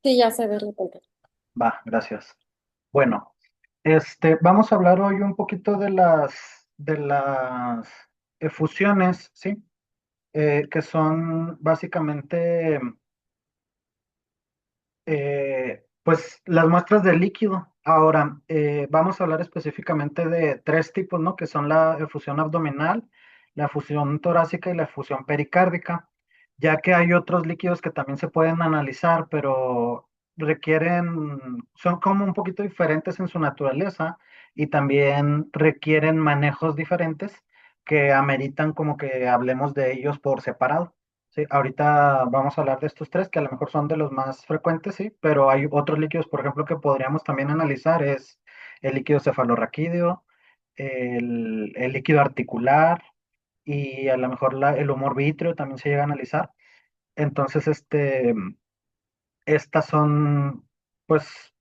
Sí, ya se ve la pantalla. Va, gracias. Bueno, vamos a hablar hoy un poquito de las efusiones, ¿sí? Que son básicamente, pues, las muestras de líquido. Ahora, vamos a hablar específicamente de tres tipos, ¿no? Que son la efusión abdominal, la efusión torácica y la efusión pericárdica, ya que hay otros líquidos que también se pueden analizar, pero son como un poquito diferentes en su naturaleza y también requieren manejos diferentes que ameritan como que hablemos de ellos por separado. Sí, ahorita vamos a hablar de estos tres que a lo mejor son de los más frecuentes, sí, pero hay otros líquidos, por ejemplo, que podríamos también analizar, es el líquido cefalorraquídeo, el líquido articular y a lo mejor el humor vítreo también se llega a analizar. Entonces, estas son, pues,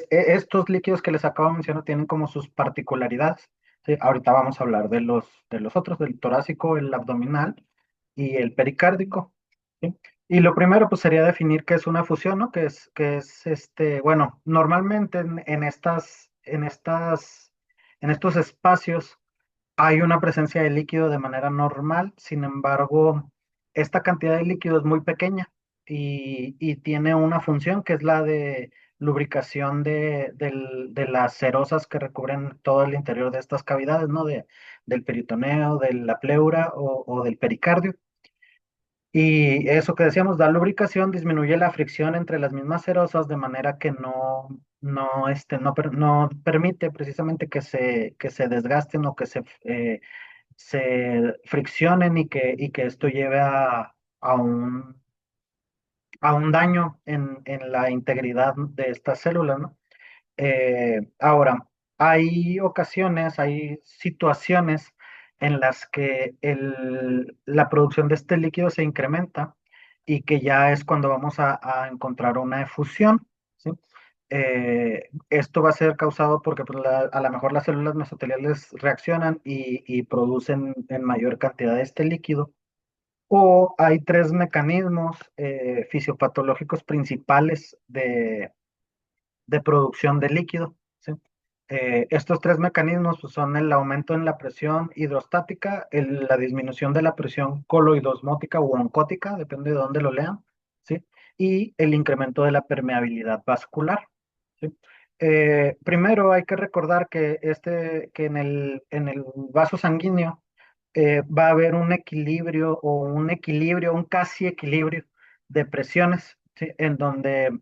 estos líquidos que les acabo de mencionar tienen como sus particularidades. ¿Sí? Ahorita vamos a hablar de los otros, del torácico, el abdominal y el pericárdico. ¿Sí? Y lo primero, pues, sería definir qué es una fusión, ¿no? Bueno, normalmente en estos espacios hay una presencia de líquido de manera normal, sin embargo, esta cantidad de líquido es muy pequeña y tiene una función que es la de lubricación de las serosas que recubren todo el interior de estas cavidades, ¿no? Del peritoneo, de la pleura o del pericardio. Y eso que decíamos, da lubricación, disminuye la fricción entre las mismas cerosas de manera que no permite precisamente que se desgasten o que se friccionen y que esto lleve a un daño en la integridad de estas células, ¿no? Ahora, hay situaciones en las que la producción de este líquido se incrementa y que ya es cuando vamos a encontrar una efusión, ¿sí? Esto va a ser causado porque pues, a lo mejor las células mesoteliales reaccionan y producen en mayor cantidad de este líquido. O hay tres mecanismos fisiopatológicos principales de producción de líquido, ¿sí? Estos tres mecanismos pues, son el aumento en la presión hidrostática, la disminución de la presión coloidosmótica u oncótica, depende de dónde lo lean, ¿sí? Y el incremento de la permeabilidad vascular, ¿sí? Primero hay que recordar que en el vaso sanguíneo va a haber un equilibrio o un casi equilibrio de presiones, ¿sí? En donde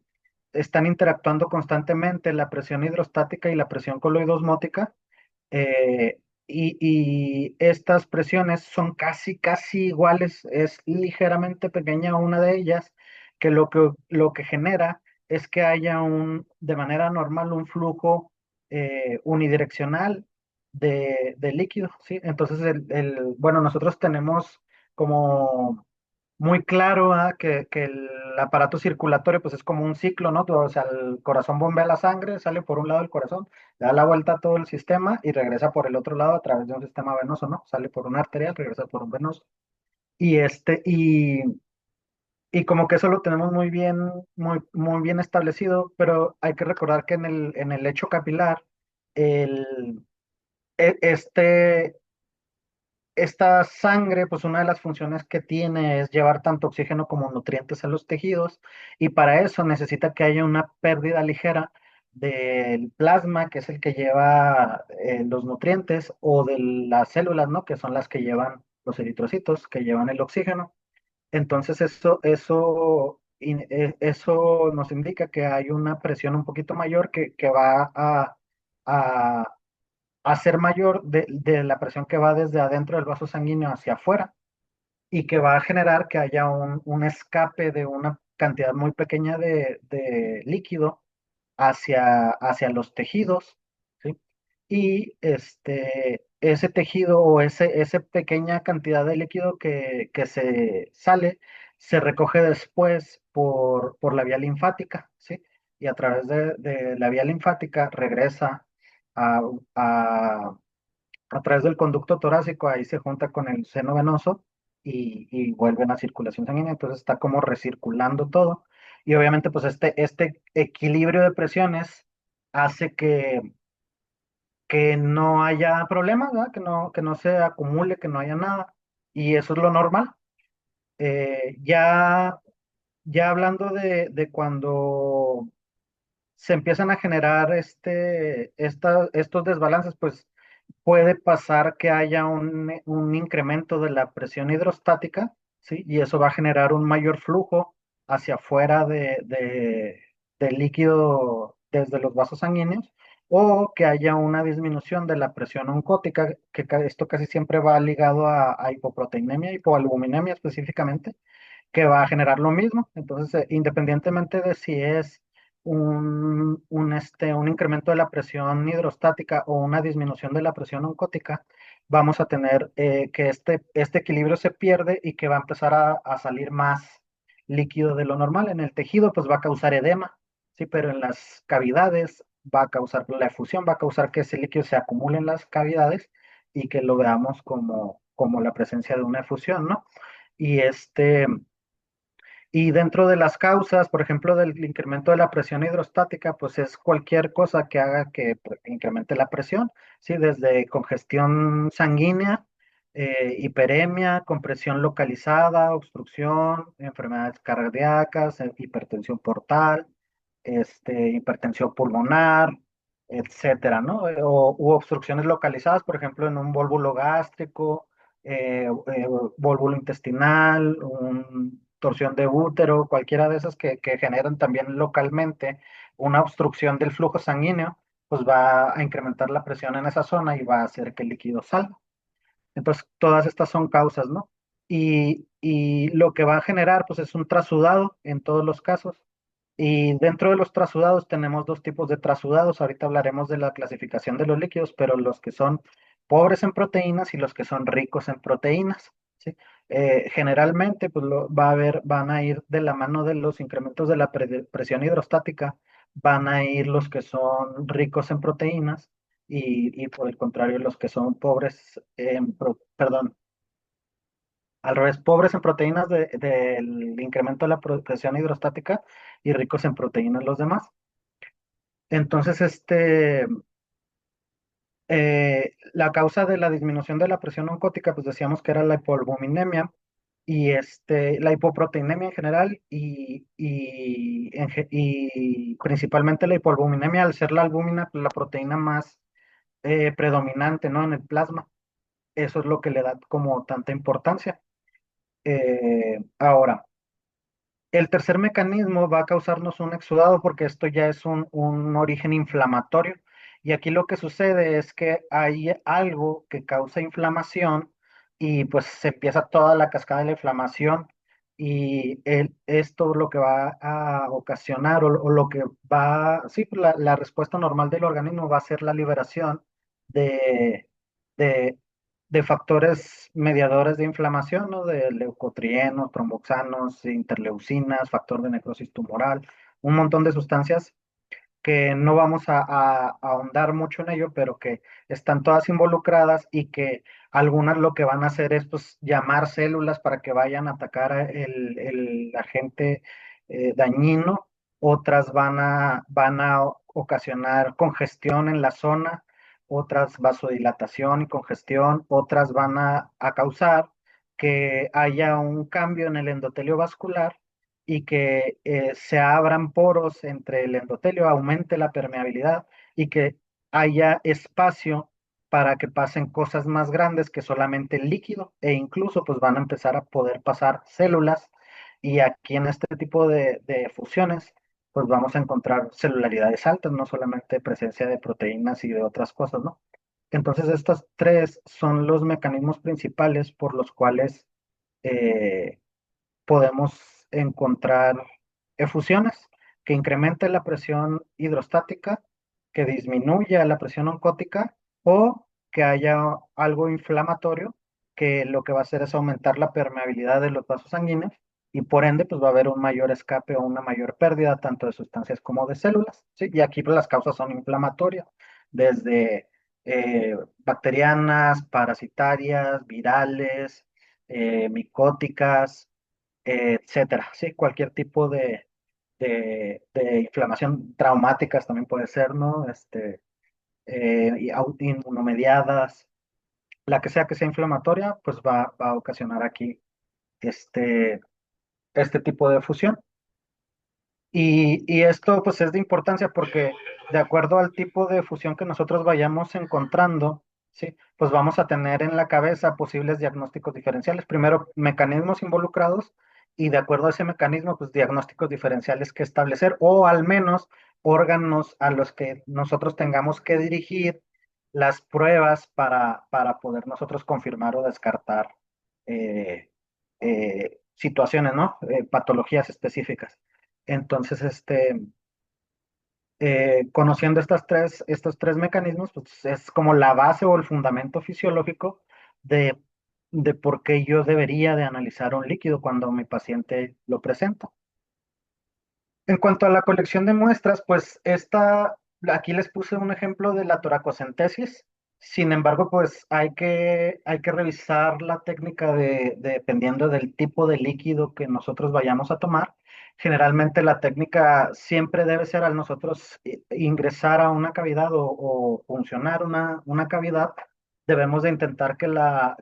están interactuando constantemente la presión hidrostática y la presión coloidosmótica, y estas presiones son casi, casi iguales, es ligeramente pequeña una de ellas, que lo que genera es que haya de manera normal un flujo unidireccional de líquido, ¿sí? Entonces, bueno, nosotros tenemos como muy claro, que el aparato circulatorio pues es como un ciclo, ¿no? O sea, el corazón bombea la sangre, sale por un lado del corazón, da la vuelta a todo el sistema y regresa por el otro lado a través de un sistema venoso, ¿no? Sale por una arterial, regresa por un venoso. Y como que eso lo tenemos muy, muy bien establecido, pero hay que recordar que en el lecho capilar, el, e- este, esta sangre, pues una de las funciones que tiene es llevar tanto oxígeno como nutrientes a los tejidos y para eso necesita que haya una pérdida ligera del plasma, que es el que lleva los nutrientes, o de las células, ¿no? Que son las que llevan los eritrocitos, que llevan el oxígeno. Entonces eso nos indica que hay una presión un poquito mayor que va a ser mayor de la presión que va desde adentro del vaso sanguíneo hacia afuera y que va a generar que haya un escape de una cantidad muy pequeña de líquido hacia los tejidos, ¿sí? Y ese tejido o esa pequeña cantidad de líquido que se sale se recoge después por la vía linfática, ¿sí? Y a través de la vía linfática regresa a, a, a través del conducto torácico, ahí se junta con el seno venoso y vuelven a circulación sanguínea, entonces está como recirculando todo Y obviamente, pues este equilibrio de presiones hace que no haya problemas, ¿verdad? Que no se acumule, que no haya nada. Y eso es lo normal. Ya, ya hablando de cuando se empiezan a generar estos desbalances, pues puede pasar que haya un incremento de la presión hidrostática, ¿sí? Y eso va a generar un mayor flujo hacia afuera del líquido desde los vasos sanguíneos, o que haya una disminución de la presión oncótica, esto casi siempre va ligado a hipoproteinemia, hipoalbuminemia específicamente, que va a generar lo mismo. Entonces, independientemente de si es un incremento de la presión hidrostática o una disminución de la presión oncótica, vamos a tener que este equilibrio se pierde y que va a empezar a salir más líquido de lo normal. En el tejido, pues va a causar edema, sí, pero en las cavidades va a causar la efusión, va a causar que ese líquido se acumule en las cavidades y que lo veamos como la presencia de una efusión, ¿no? Y y dentro de las causas, por ejemplo, del incremento de la presión hidrostática, pues es cualquier cosa que haga que incremente la presión, ¿sí? Desde congestión sanguínea, hiperemia, compresión localizada, obstrucción, enfermedades cardíacas, hipertensión portal, hipertensión pulmonar, etcétera, ¿no? U obstrucciones localizadas, por ejemplo, en un vólvulo gástrico, vólvulo intestinal, torsión de útero, cualquiera de esas que generan también localmente una obstrucción del flujo sanguíneo, pues va a incrementar la presión en esa zona y va a hacer que el líquido salga. Entonces, todas estas son causas, ¿no? Y lo que va a generar, pues, es un trasudado en todos los casos. Y dentro de los trasudados tenemos dos tipos de trasudados. Ahorita hablaremos de la clasificación de los líquidos, pero los que son pobres en proteínas y los que son ricos en proteínas, ¿sí? Generalmente, pues, van a ir de la mano de los incrementos de la presión hidrostática, van a ir los que son ricos en proteínas y por el contrario, los que son pobres perdón, al revés, pobres en proteínas del incremento de la presión hidrostática y ricos en proteínas los demás. Entonces, la causa de la disminución de la presión oncótica, pues decíamos que era la hipoalbuminemia y la hipoproteinemia en general y principalmente la hipoalbuminemia al ser la albúmina, pues, la proteína más predominante, ¿no? En el plasma. Eso es lo que le da como tanta importancia. Ahora, el tercer mecanismo va a causarnos un exudado porque esto ya es un origen inflamatorio. Y aquí lo que sucede es que hay algo que causa inflamación y pues se empieza toda la cascada de la inflamación y esto lo que va a ocasionar o lo que va, sí, pues, la respuesta normal del organismo va a ser la liberación de, de, de factores mediadores de inflamación, ¿no? De leucotrienos, tromboxanos, interleucinas, factor de necrosis tumoral, un montón de sustancias que no vamos a ahondar mucho en ello, pero que están todas involucradas y que algunas lo que van a hacer es pues llamar células para que vayan a atacar el agente dañino, otras van a ocasionar congestión en la zona, otras vasodilatación y congestión, otras van a causar que haya un cambio en el endotelio vascular y que se abran poros entre el endotelio, aumente la permeabilidad y que haya espacio para que pasen cosas más grandes que solamente el líquido e incluso pues van a empezar a poder pasar células y aquí en este tipo de fusiones pues vamos a encontrar celularidades altas, no solamente presencia de proteínas y de otras cosas, ¿no? Entonces estas tres son los mecanismos principales por los cuales eh, podemos encontrar efusiones que incrementen la presión hidrostática, que disminuya la presión oncótica o que haya algo inflamatorio que lo que va a hacer es aumentar la permeabilidad de los vasos sanguíneos y por ende pues va a haber un mayor escape o una mayor pérdida tanto de sustancias como de células, ¿sí? Y aquí pues, las causas son inflamatorias, desde bacterianas, parasitarias, virales, micóticas, etcétera, sí, cualquier tipo de inflamación traumáticas también puede ser, ¿no? Y inmunomediadas, la que sea inflamatoria, pues va a ocasionar aquí este, este tipo de fusión. Y esto pues es de importancia porque de acuerdo al tipo de fusión que nosotros vayamos encontrando, ¿sí? Pues vamos a tener en la cabeza posibles diagnósticos diferenciales. Primero, mecanismos involucrados y de acuerdo a ese mecanismo, pues diagnósticos diferenciales que establecer o al menos órganos a los que nosotros tengamos que dirigir las pruebas para poder nosotros confirmar o descartar eh, situaciones, ¿no? Patologías específicas. Entonces, conociendo estos tres mecanismos, pues es como la base o el fundamento fisiológico de, de por qué yo debería de analizar un líquido cuando mi paciente lo presenta. En cuanto a la colección de muestras, pues aquí les puse un ejemplo de la toracocentesis. Sin embargo, pues hay que revisar la técnica dependiendo del tipo de líquido que nosotros vayamos a tomar. Generalmente la técnica siempre debe ser al nosotros ingresar a una cavidad o funcionar una cavidad, debemos de intentar que la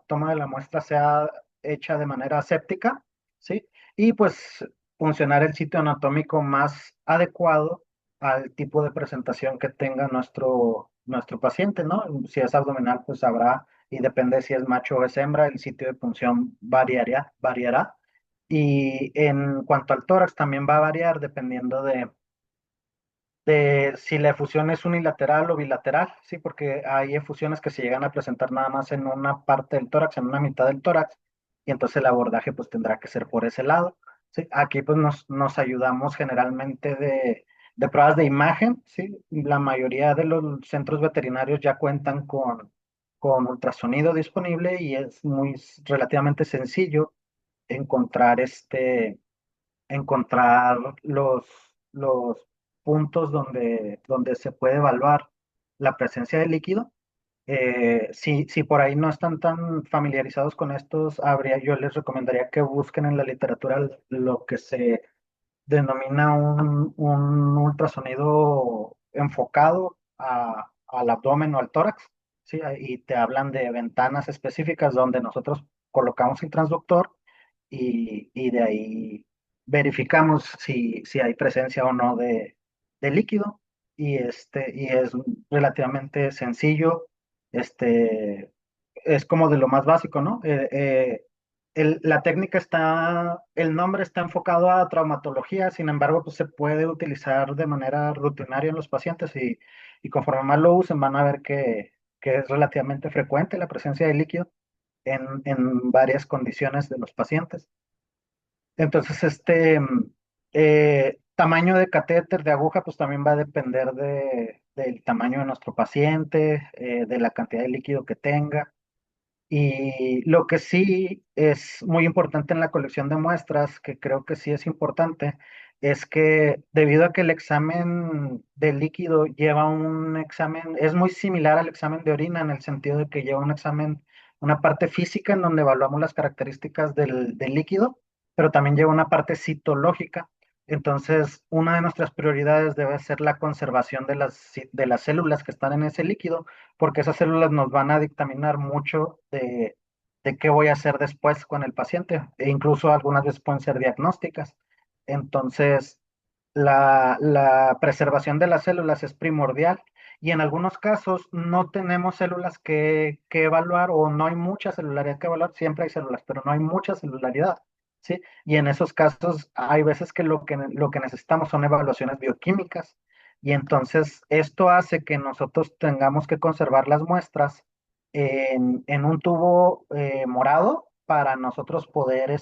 toma de la muestra sea hecha de manera aséptica, ¿sí? Y pues funcionar el sitio anatómico más adecuado al tipo de presentación que tenga nuestro paciente, ¿no? Si es abdominal, pues habrá, y depende si es macho o es hembra, el sitio de punción variará. Y en cuanto al tórax, también va a variar dependiendo de si la efusión es unilateral o bilateral, sí, porque hay efusiones que se llegan a presentar nada más en una parte del tórax, en una mitad del tórax, y entonces el abordaje pues tendrá que ser por ese lado. Sí, aquí pues nos ayudamos generalmente de pruebas de imagen, sí, la mayoría de los centros veterinarios ya cuentan con ultrasonido disponible y es relativamente sencillo encontrar encontrar los puntos donde se puede evaluar la presencia de líquido. Si por ahí no están tan familiarizados con estos, yo les recomendaría que busquen en la literatura lo que se denomina un ultrasonido enfocado al abdomen o al tórax, ¿sí? Y te hablan de ventanas específicas donde nosotros colocamos el transductor y de ahí verificamos si hay presencia o no de líquido. Y es relativamente sencillo. Este, es como de lo más básico, ¿no? La técnica el nombre está enfocado a traumatología, sin embargo, pues se puede utilizar de manera rutinaria en los pacientes y conforme más lo usen van a ver que es relativamente frecuente la presencia de líquido en varias condiciones de los pacientes. Entonces, tamaño de catéter de aguja, pues también va a depender del tamaño de nuestro paciente, de la cantidad de líquido que tenga. Y lo que sí es muy importante en la colección de muestras, que creo que sí es importante, es que debido a que el examen de líquido lleva un examen, es muy similar al examen de orina en el sentido de que lleva un examen, una parte física en donde evaluamos las características del líquido, pero también lleva una parte citológica. Entonces, una de nuestras prioridades debe ser la conservación de las células que están en ese líquido porque esas células nos van a dictaminar mucho de qué voy a hacer después con el paciente, e incluso algunas veces pueden ser diagnósticas. Entonces, la preservación de las células es primordial y en algunos casos no tenemos células que evaluar o no hay mucha celularidad que evaluar, siempre hay células, pero no hay mucha celularidad, ¿sí? Y en esos casos hay veces que lo que necesitamos son evaluaciones bioquímicas y entonces esto hace que nosotros tengamos que conservar las muestras en un tubo morado para nosotros poder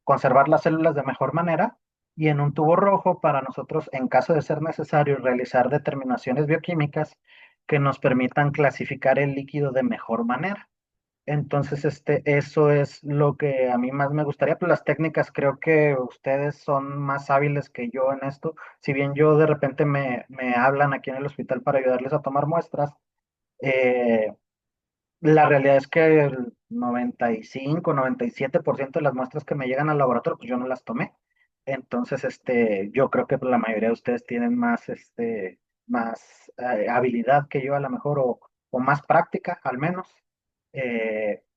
conservar las células de mejor manera y en un tubo rojo para nosotros, en caso de ser necesario, realizar determinaciones bioquímicas que nos permitan clasificar el líquido de mejor manera. Entonces, eso es lo que a mí más me gustaría, pues las técnicas creo que ustedes son más hábiles que yo en esto. Si bien yo de repente me hablan aquí en el hospital para ayudarles a tomar muestras, eh, la realidad es que el 95, 97% de las muestras que me llegan al laboratorio, pues yo no las tomé. Entonces, yo creo que pues, la mayoría de ustedes tienen más, más habilidad que yo a lo mejor, o más práctica al menos.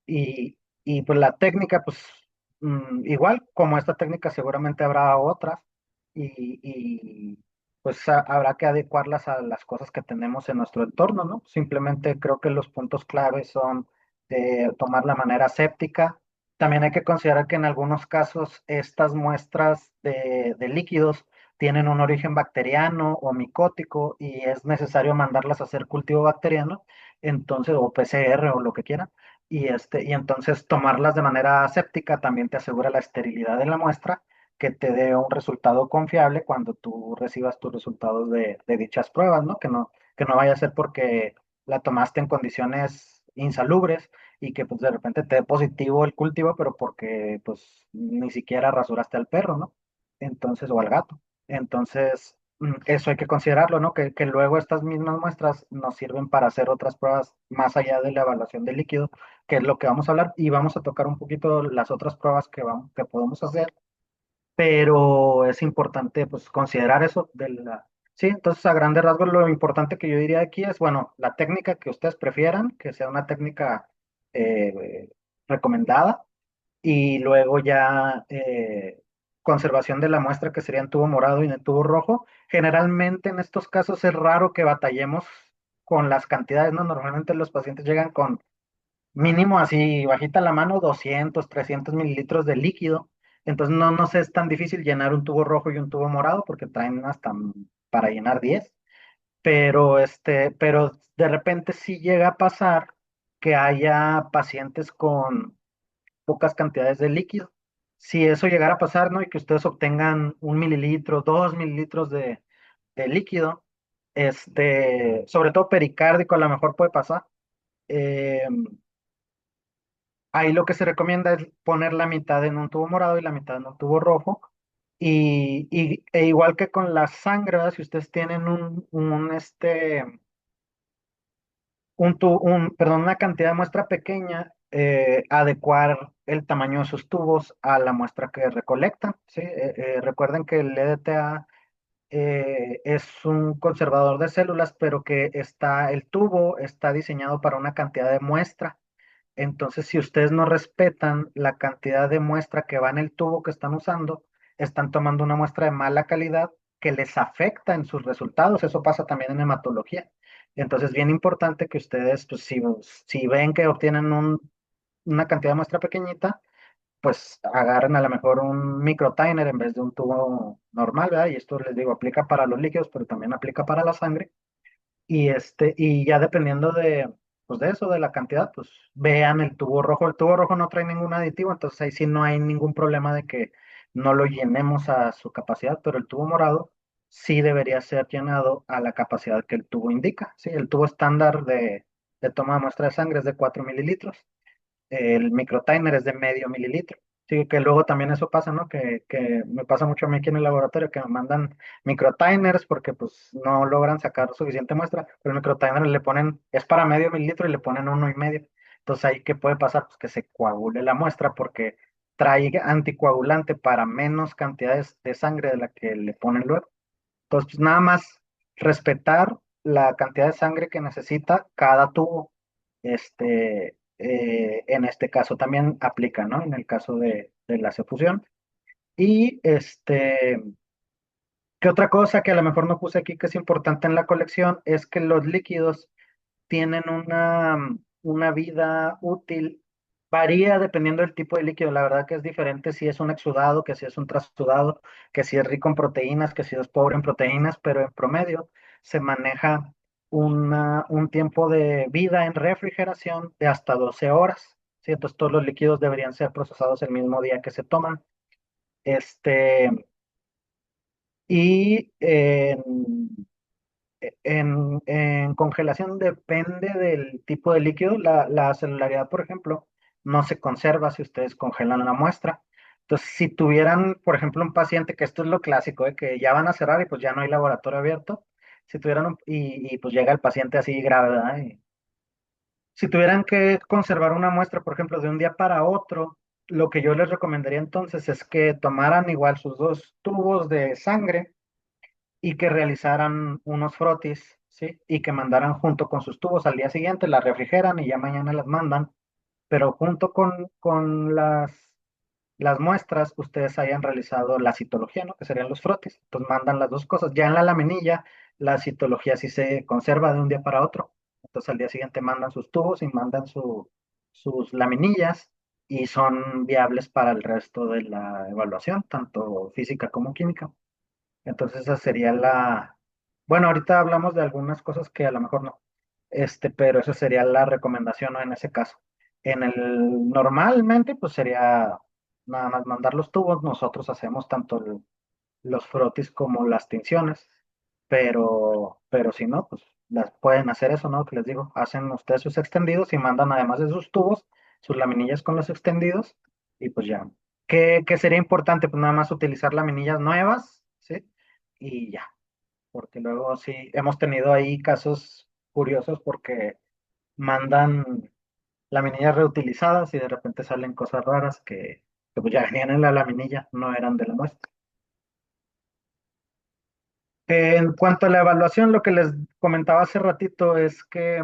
Y pues la técnica, pues igual como esta técnica seguramente habrá otras y pues habrá que adecuarlas a las cosas que tenemos en nuestro entorno, ¿no? Simplemente creo que los puntos claves son tomar la manera séptica. También hay que considerar que en algunos casos estas muestras de líquidos tienen un origen bacteriano o micótico y es necesario mandarlas a hacer cultivo bacteriano, entonces, o PCR o lo que quieran. Y entonces tomarlas de manera aséptica también te asegura la esterilidad de la muestra, que te dé un resultado confiable cuando tú recibas tus resultados de dichas pruebas, ¿no? Que no vaya a ser porque la tomaste en condiciones insalubres y que pues de repente te dé positivo el cultivo, pero porque pues ni siquiera rasuraste al perro, ¿no? Entonces, o al gato. Entonces, eso hay que considerarlo, ¿no? Que luego estas mismas muestras nos sirven para hacer otras pruebas más allá de la evaluación del líquido, que es lo que vamos a hablar, y vamos a tocar un poquito las otras pruebas que podemos hacer, pero es importante pues considerar eso de la... Sí, entonces a grandes rasgos lo importante que yo diría aquí es, bueno, la técnica que ustedes prefieran, que sea una técnica eh, recomendada, y luego ya conservación de la muestra que sería en tubo morado y en tubo rojo. Generalmente en estos casos es raro que batallemos con las cantidades, ¿no? Normalmente los pacientes llegan con mínimo así, bajita la mano, 200, 300 mililitros de líquido. Entonces no nos es tan difícil llenar un tubo rojo y un tubo morado porque traen hasta para llenar 10. Pero de repente sí llega a pasar que haya pacientes con pocas cantidades de líquido. Si eso llegara a pasar, ¿no? Y que ustedes obtengan 1 mililitro, 2 mililitros de líquido, sobre todo pericárdico, a lo mejor puede pasar. eh, Ahí lo que se recomienda es poner la mitad en un tubo morado y la mitad en un tubo rojo. E igual que con la sangre, ¿verdad? Si ustedes tienen perdón, una cantidad de muestra pequeña, adecuar el tamaño de sus tubos a la muestra que recolectan, ¿sí? Recuerden que el EDTA es un conservador de células, pero que el tubo está diseñado para una cantidad de muestra. Entonces, si ustedes no respetan la cantidad de muestra que va en el tubo que están usando, están tomando una muestra de mala calidad que les afecta en sus resultados. Eso pasa también en hematología. Entonces, bien importante que ustedes, pues, si ven que obtienen una cantidad de muestra pequeñita, pues agarren a lo mejor un microtiner en vez de un tubo normal, ¿verdad? Y esto les digo, aplica para los líquidos, pero también aplica para la sangre. Y ya dependiendo pues de eso, de la cantidad, pues vean el tubo rojo. El tubo rojo no trae ningún aditivo, entonces ahí sí no hay ningún problema de que no lo llenemos a su capacidad, pero el tubo morado sí debería ser llenado a la capacidad que el tubo indica. Sí, el tubo estándar de toma de muestra de sangre es de 4 mililitros, el microtimer es de medio mililitro. Sí, que luego también eso pasa, ¿no? Que me pasa mucho a mí aquí en el laboratorio, que me mandan microtimers porque pues no logran sacar suficiente muestra, pero el microtimer le ponen, es para medio mililitro y le ponen 1,5. Entonces ahí, ¿qué puede pasar? Pues que se coagule la muestra porque trae anticoagulante para menos cantidades de sangre de la que le ponen luego. Entonces, pues nada más respetar la cantidad de sangre que necesita cada tubo. En este caso también aplica, ¿no? En el caso de la cefusión. Y ¿qué otra cosa que a lo mejor no puse aquí que es importante en la colección? Es que los líquidos tienen una vida útil, varía dependiendo del tipo de líquido. La verdad que es diferente si es un exudado, que si es un trasudado, que si es rico en proteínas, que si es pobre en proteínas, pero en promedio se maneja un tiempo de vida en refrigeración de hasta 12 horas. ¿Sí? Entonces todos los líquidos deberían ser procesados el mismo día que se toman. Este, y en congelación depende del tipo de líquido. La celularidad, por ejemplo, no se conserva si ustedes congelan la muestra. Entonces, si tuvieran, por ejemplo, un paciente, que esto es lo clásico, que ya van a cerrar y pues ya no hay laboratorio abierto, si tuvieran y pues llega el paciente así grave, ¿verdad? Si tuvieran que conservar una muestra, por ejemplo, de un día para otro, lo que yo les recomendaría entonces es que tomaran igual sus dos tubos de sangre y que realizaran unos frotis, ¿sí? Y que mandaran junto con sus tubos al día siguiente, las refrigeran y ya mañana las mandan, pero junto con las muestras, ustedes hayan realizado la citología, ¿no? Que serían los frotis. Entonces mandan las dos cosas. Ya en la laminilla, la citología sí se conserva de un día para otro. Entonces al día siguiente mandan sus tubos y mandan sus laminillas y son viables para el resto de la evaluación, tanto física como química. Entonces esa sería la... Bueno, ahorita hablamos de algunas cosas que a lo mejor no, pero esa sería la recomendación, ¿no? En ese caso. Normalmente, pues sería nada más mandar los tubos, nosotros hacemos tanto los frotis como las tinciones, pero si no, pues las pueden hacer eso, ¿no? Que les digo, hacen ustedes sus extendidos y mandan además de sus tubos, sus laminillas con los extendidos y pues ya. ¿Qué sería importante? Pues nada más utilizar laminillas nuevas, ¿sí? Y ya, porque luego sí, hemos tenido ahí casos curiosos porque mandan laminillas reutilizadas y de repente salen cosas raras que pues ya venían en la laminilla, no eran de la muestra. En cuanto a la evaluación, lo que les comentaba hace ratito es que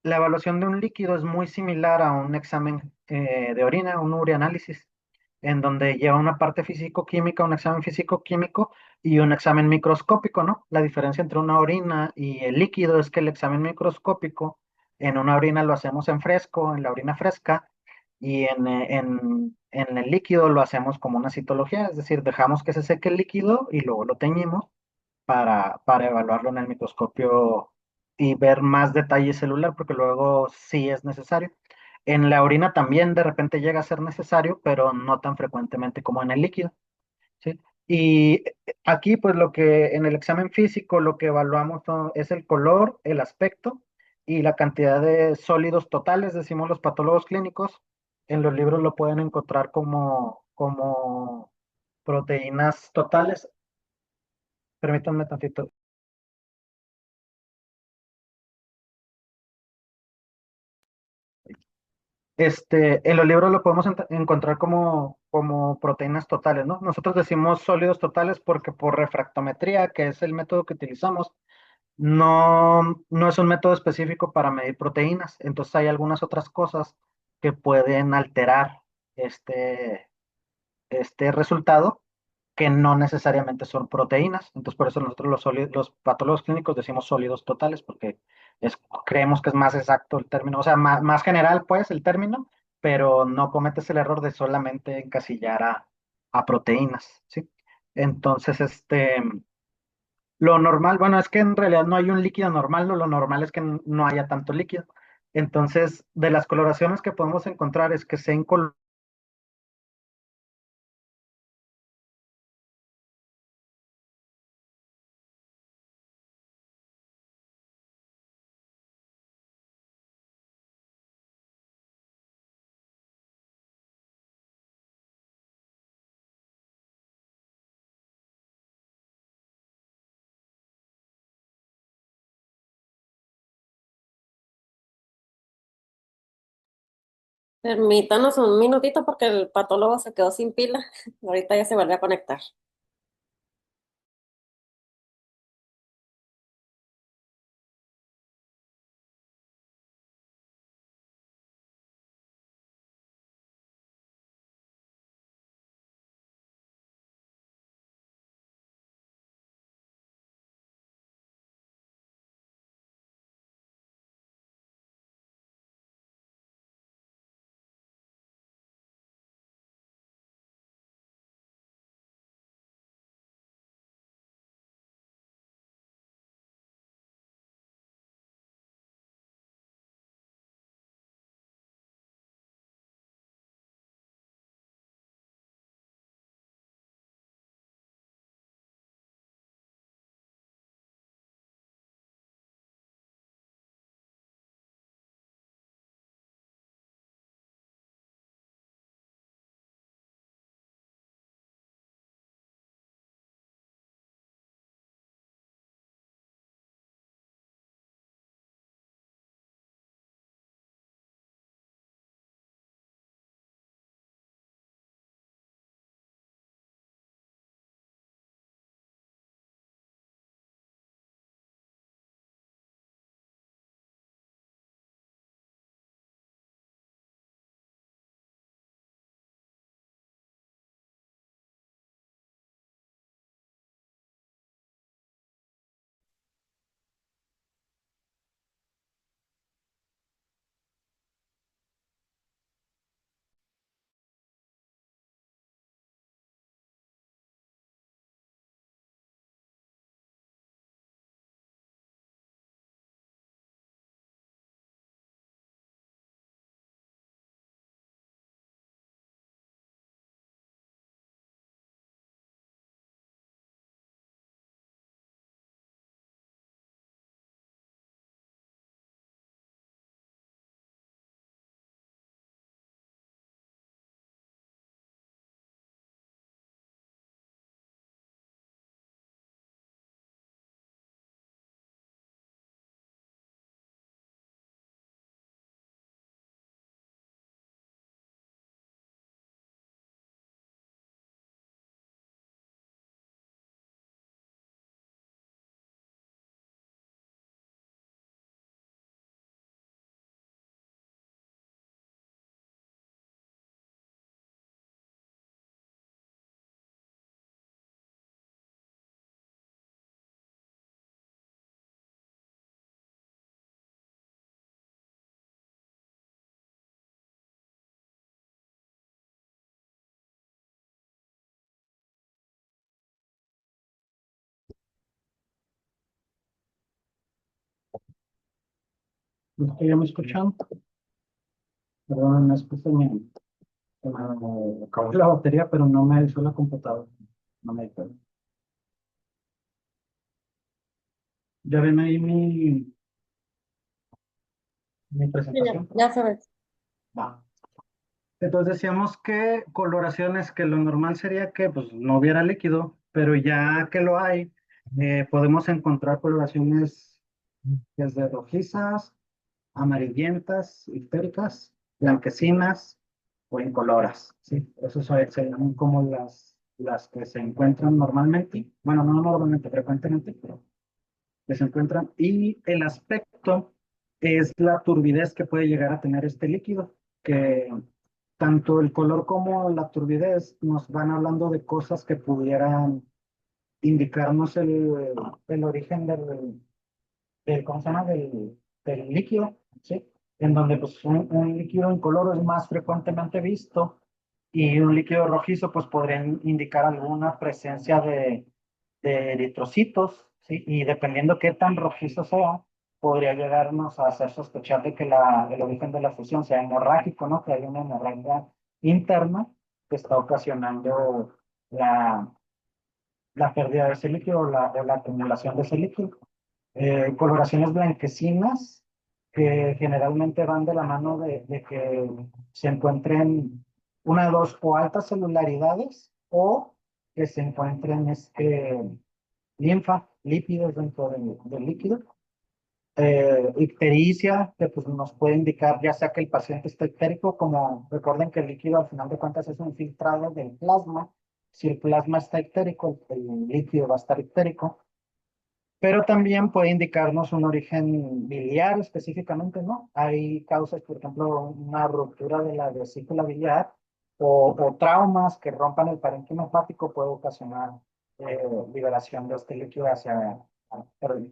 la evaluación de un líquido es muy similar a un examen de orina, un ureanálisis, en donde lleva una parte físico-química, un examen físico-químico y un examen microscópico, ¿no? La diferencia entre una orina y el líquido es que el examen microscópico en una orina lo hacemos en fresco, en la orina fresca, y en el líquido lo hacemos como una citología, es decir, dejamos que se seque el líquido y luego lo teñimos para evaluarlo en el microscopio y ver más detalle celular, porque luego sí es necesario. En la orina también de repente llega a ser necesario, pero no tan frecuentemente como en el líquido, ¿sí? Y aquí, pues lo que en el examen físico lo que evaluamos es el color, el aspecto y la cantidad de sólidos totales, decimos los patólogos clínicos. En los libros lo pueden encontrar como proteínas totales. Permítanme tantito. En los libros lo podemos encontrar como proteínas totales, ¿no? Nosotros decimos sólidos totales porque por refractometría, que es el método que utilizamos, no es un método específico para medir proteínas. Entonces hay algunas otras cosas que pueden alterar este, este resultado que no necesariamente son proteínas. Entonces, por eso nosotros los patólogos clínicos decimos sólidos totales, porque creemos que es más exacto el término, o sea, más general, pues, el término, pero no cometes el error de solamente encasillar a proteínas, ¿sí? Entonces, lo normal, bueno, es que en realidad no hay un líquido normal, no, lo normal es que no haya tanto líquido. Entonces, de las coloraciones que podemos encontrar es que sea incoloro Permítanos un minutito porque el patólogo se quedó sin pila. Ahorita ya se vuelve a conectar. ¿Ya me escuchan? Perdón, es que se me acabó la batería, pero no me hizo la computadora. No me di. ¿Ya ven ahí mi Sí, ya, presentación? ya se ve. Va. Entonces decíamos que coloraciones, que lo normal sería que pues, no hubiera líquido, pero ya que lo hay, podemos encontrar coloraciones desde rojizas, amarillentas, histéricas, blanquecinas o incoloras, ¿sí? Esos serían como las que se encuentran normalmente, bueno, no normalmente, frecuentemente, pero que se encuentran. Y el aspecto es la turbidez que puede llegar a tener este líquido, que tanto el color como la turbidez nos van hablando de cosas que pudieran indicarnos el origen ¿cómo se llama? Del líquido, ¿sí? En donde pues un líquido incoloro es más frecuentemente visto y un líquido rojizo pues podría indicar alguna presencia de eritrocitos, ¿sí? Y dependiendo qué tan rojizo sea, podría llegarnos a hacer sospechar de que el origen de la fusión sea hemorrágico, ¿no? Que hay una hemorragia interna que está ocasionando la, la pérdida de ese líquido o la acumulación de ese líquido. Coloraciones blanquecinas que generalmente van de la mano de que se encuentren una de dos o altas celularidades o que se encuentren linfa, lípidos dentro del líquido. Ictericia, que pues, nos puede indicar ya sea que el paciente está ictérico, como recuerden que el líquido al final de cuentas es un filtrado del plasma. Si el plasma está ictérico, el líquido va a estar ictérico, pero también puede indicarnos un origen biliar específicamente, ¿no? Hay causas, por ejemplo, una ruptura de la vesícula biliar o traumas que rompan el parénquima hepático puede ocasionar liberación de este líquido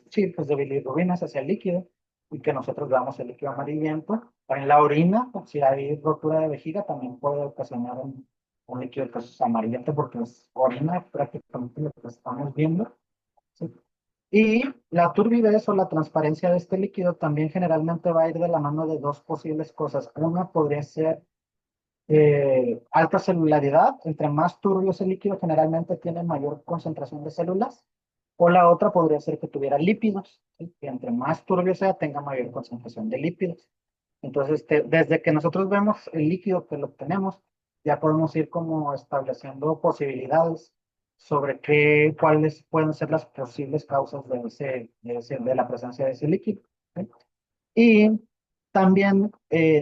sí, pues de bilirrubinas hacia el líquido y que nosotros veamos el líquido amarillento. En la orina, pues, si hay rotura de vejiga, también puede ocasionar un líquido que es amarillento porque es orina prácticamente lo que estamos viendo. ¿Sí? Y la turbidez o la transparencia de este líquido también generalmente va a ir de la mano de dos posibles cosas. Una podría ser alta celularidad. Entre más turbio ese líquido, generalmente tiene mayor concentración de células. O la otra podría ser que tuviera lípidos, ¿sí? Que entre más turbio sea, tenga mayor concentración de lípidos. Entonces, desde que nosotros vemos el líquido que lo obtenemos, ya podemos ir como estableciendo posibilidades sobre cuáles pueden ser las posibles causas de la presencia de ese líquido, ¿sí? Y también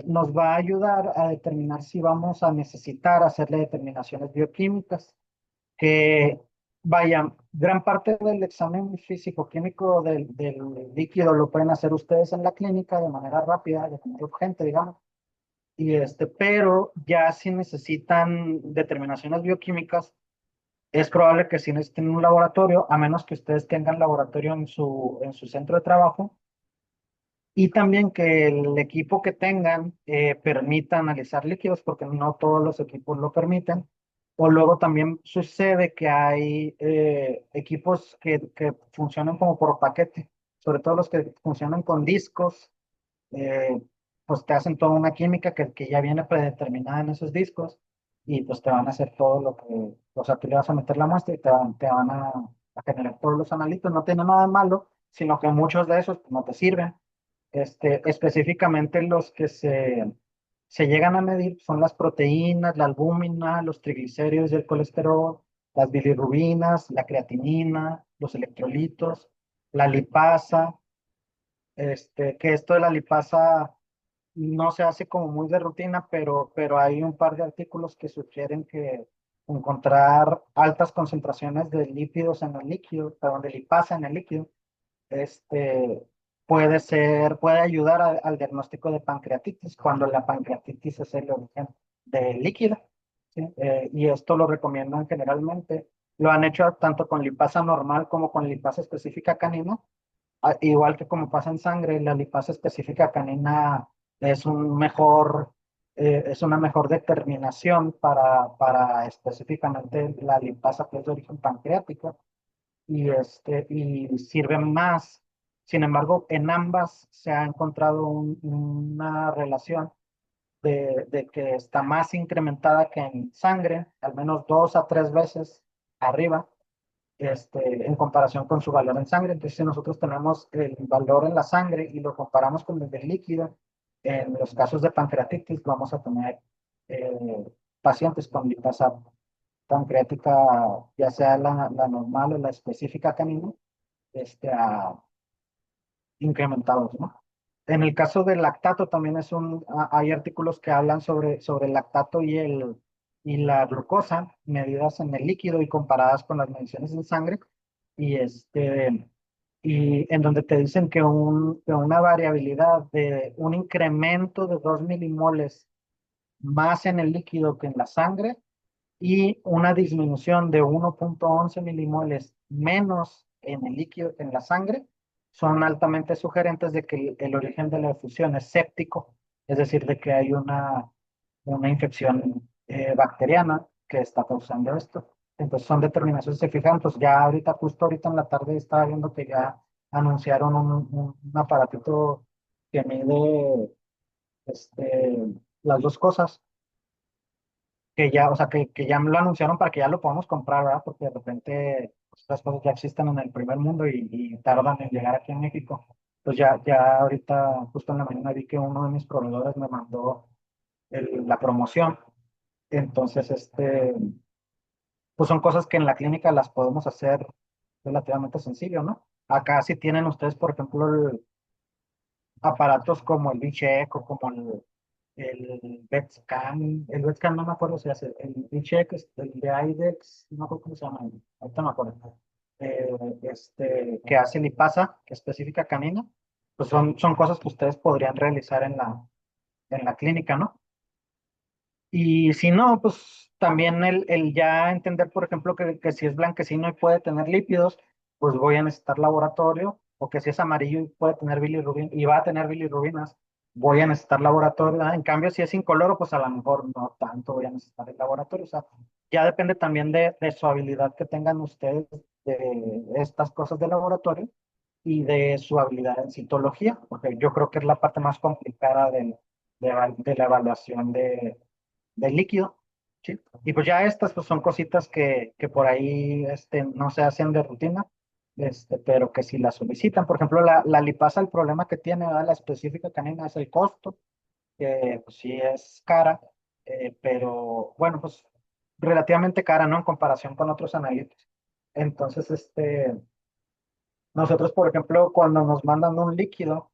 nos va a ayudar a determinar si vamos a necesitar hacerle determinaciones bioquímicas, que vaya, gran parte del examen físico-químico del líquido lo pueden hacer ustedes en la clínica de manera rápida, de manera urgente, digamos. Pero ya si necesitan determinaciones bioquímicas, es probable que sí necesiten un laboratorio, a menos que ustedes tengan laboratorio en su centro de trabajo y también que el equipo que tengan permita analizar líquidos, porque no todos los equipos lo permiten. O luego también sucede que hay equipos que funcionan como por paquete, sobre todo los que funcionan con discos, eh, pues te hacen toda una química que ya viene predeterminada en esos discos y pues te van a hacer todo lo que, o sea, tú le vas a meter la muestra y te van a generar todos los analitos. No tiene nada de malo, sino que muchos de esos pues, no te sirven. Específicamente los que se llegan a medir son las proteínas, la albúmina, los triglicéridos y el colesterol, las bilirrubinas, la creatinina, los electrolitos, la lipasa, que esto de la lipasa no se hace como muy de rutina, pero hay un par de artículos que sugieren que encontrar altas concentraciones de lípidos en el líquido, perdón, de lipasa en el líquido, este, puede ayudar al diagnóstico de pancreatitis, cuando la pancreatitis es el origen del líquido, ¿sí? Y esto lo recomiendan generalmente. Lo han hecho tanto con lipasa normal como con lipasa específica canina. Igual que como pasa en sangre, la lipasa específica canina es es una mejor determinación para específicamente la lipasa que es de origen pancreático y sirve más Sin embargo, en ambas se ha encontrado una relación de que está más incrementada que en sangre, al menos 2 a 3 veces arriba, en comparación con su valor en sangre. Entonces, si nosotros tenemos el valor en la sangre y lo comparamos con el del líquido, en los casos de pancreatitis vamos a tener pacientes con lipasa pancreática, ya sea la normal o la específica canina, a incrementados, ¿no? En el caso del lactato también hay artículos que hablan sobre el lactato y la glucosa, medidas en el líquido y comparadas con las mediciones en sangre, y y en donde te dicen que una variabilidad de un incremento de 2 milimoles más en el líquido que en la sangre y una disminución de 1,11 milimoles menos en el líquido que en la sangre son altamente sugerentes de que el origen de la efusión es séptico, es decir, de que hay una infección bacteriana que está causando esto. Entonces son determinaciones, se fijan, pues ya ahorita, justo ahorita en la tarde estaba viendo que ya anunciaron un aparatito que mide las dos cosas que ya, o sea, que ya me lo anunciaron para que ya lo podamos comprar, ¿verdad? Porque de repente pues, estas cosas ya existen en el primer mundo y tardan en llegar aquí en México. Pues ya ahorita, justo en la mañana vi que uno de mis proveedores me mandó la promoción. Entonces, pues son cosas que en la clínica las podemos hacer relativamente sencillo, ¿no? Acá si tienen ustedes, por ejemplo, aparatos como el B-Check o como el BetScan, el BetScan no me acuerdo si hace, el B-Check, el de IDEX, no me acuerdo cómo se llama, ahorita no me acuerdo, eh, que hace lipasa, que específica canina, pues son cosas que ustedes podrían realizar en la clínica, ¿no? Y si no, pues también el ya entender, por ejemplo, que si es blanquecino y puede tener lípidos, pues voy a necesitar laboratorio, o que si es amarillo y puede tener bilirrubina y va a tener bilirrubinas, voy a necesitar laboratorio, ¿verdad? En cambio, si es incoloro, pues a lo mejor no tanto voy a necesitar el laboratorio. O sea, ya depende también de su habilidad que tengan ustedes de estas cosas de laboratorio y de su habilidad en citología, porque yo creo que es la parte más complicada de la evaluación del líquido, ¿sí? Y pues ya estas pues son cositas que por ahí no se hacen de rutina, pero que si las solicitan, por ejemplo, la lipasa, el problema que tiene, ¿verdad? La específica canina es el costo, que pues sí es cara, pero bueno, pues relativamente cara, ¿no? En comparación con otros analíticos. Entonces, nosotros, por ejemplo, cuando nos mandan un líquido,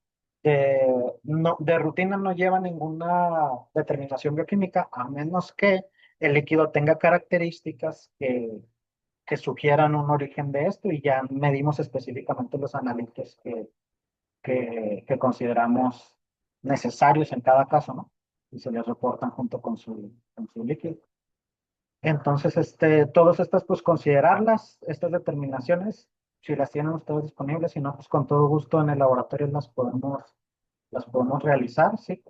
no, de rutina no lleva ninguna determinación bioquímica, a menos que el líquido tenga características que sugieran un origen de esto y ya medimos específicamente los analíticos que consideramos necesarios en cada caso, ¿no? Y se les reportan junto con su líquido. Entonces, todas estas, pues considerarlas, estas determinaciones, si las tienen ustedes disponibles, si no, pues con todo gusto en el laboratorio las podemos realizar, sí.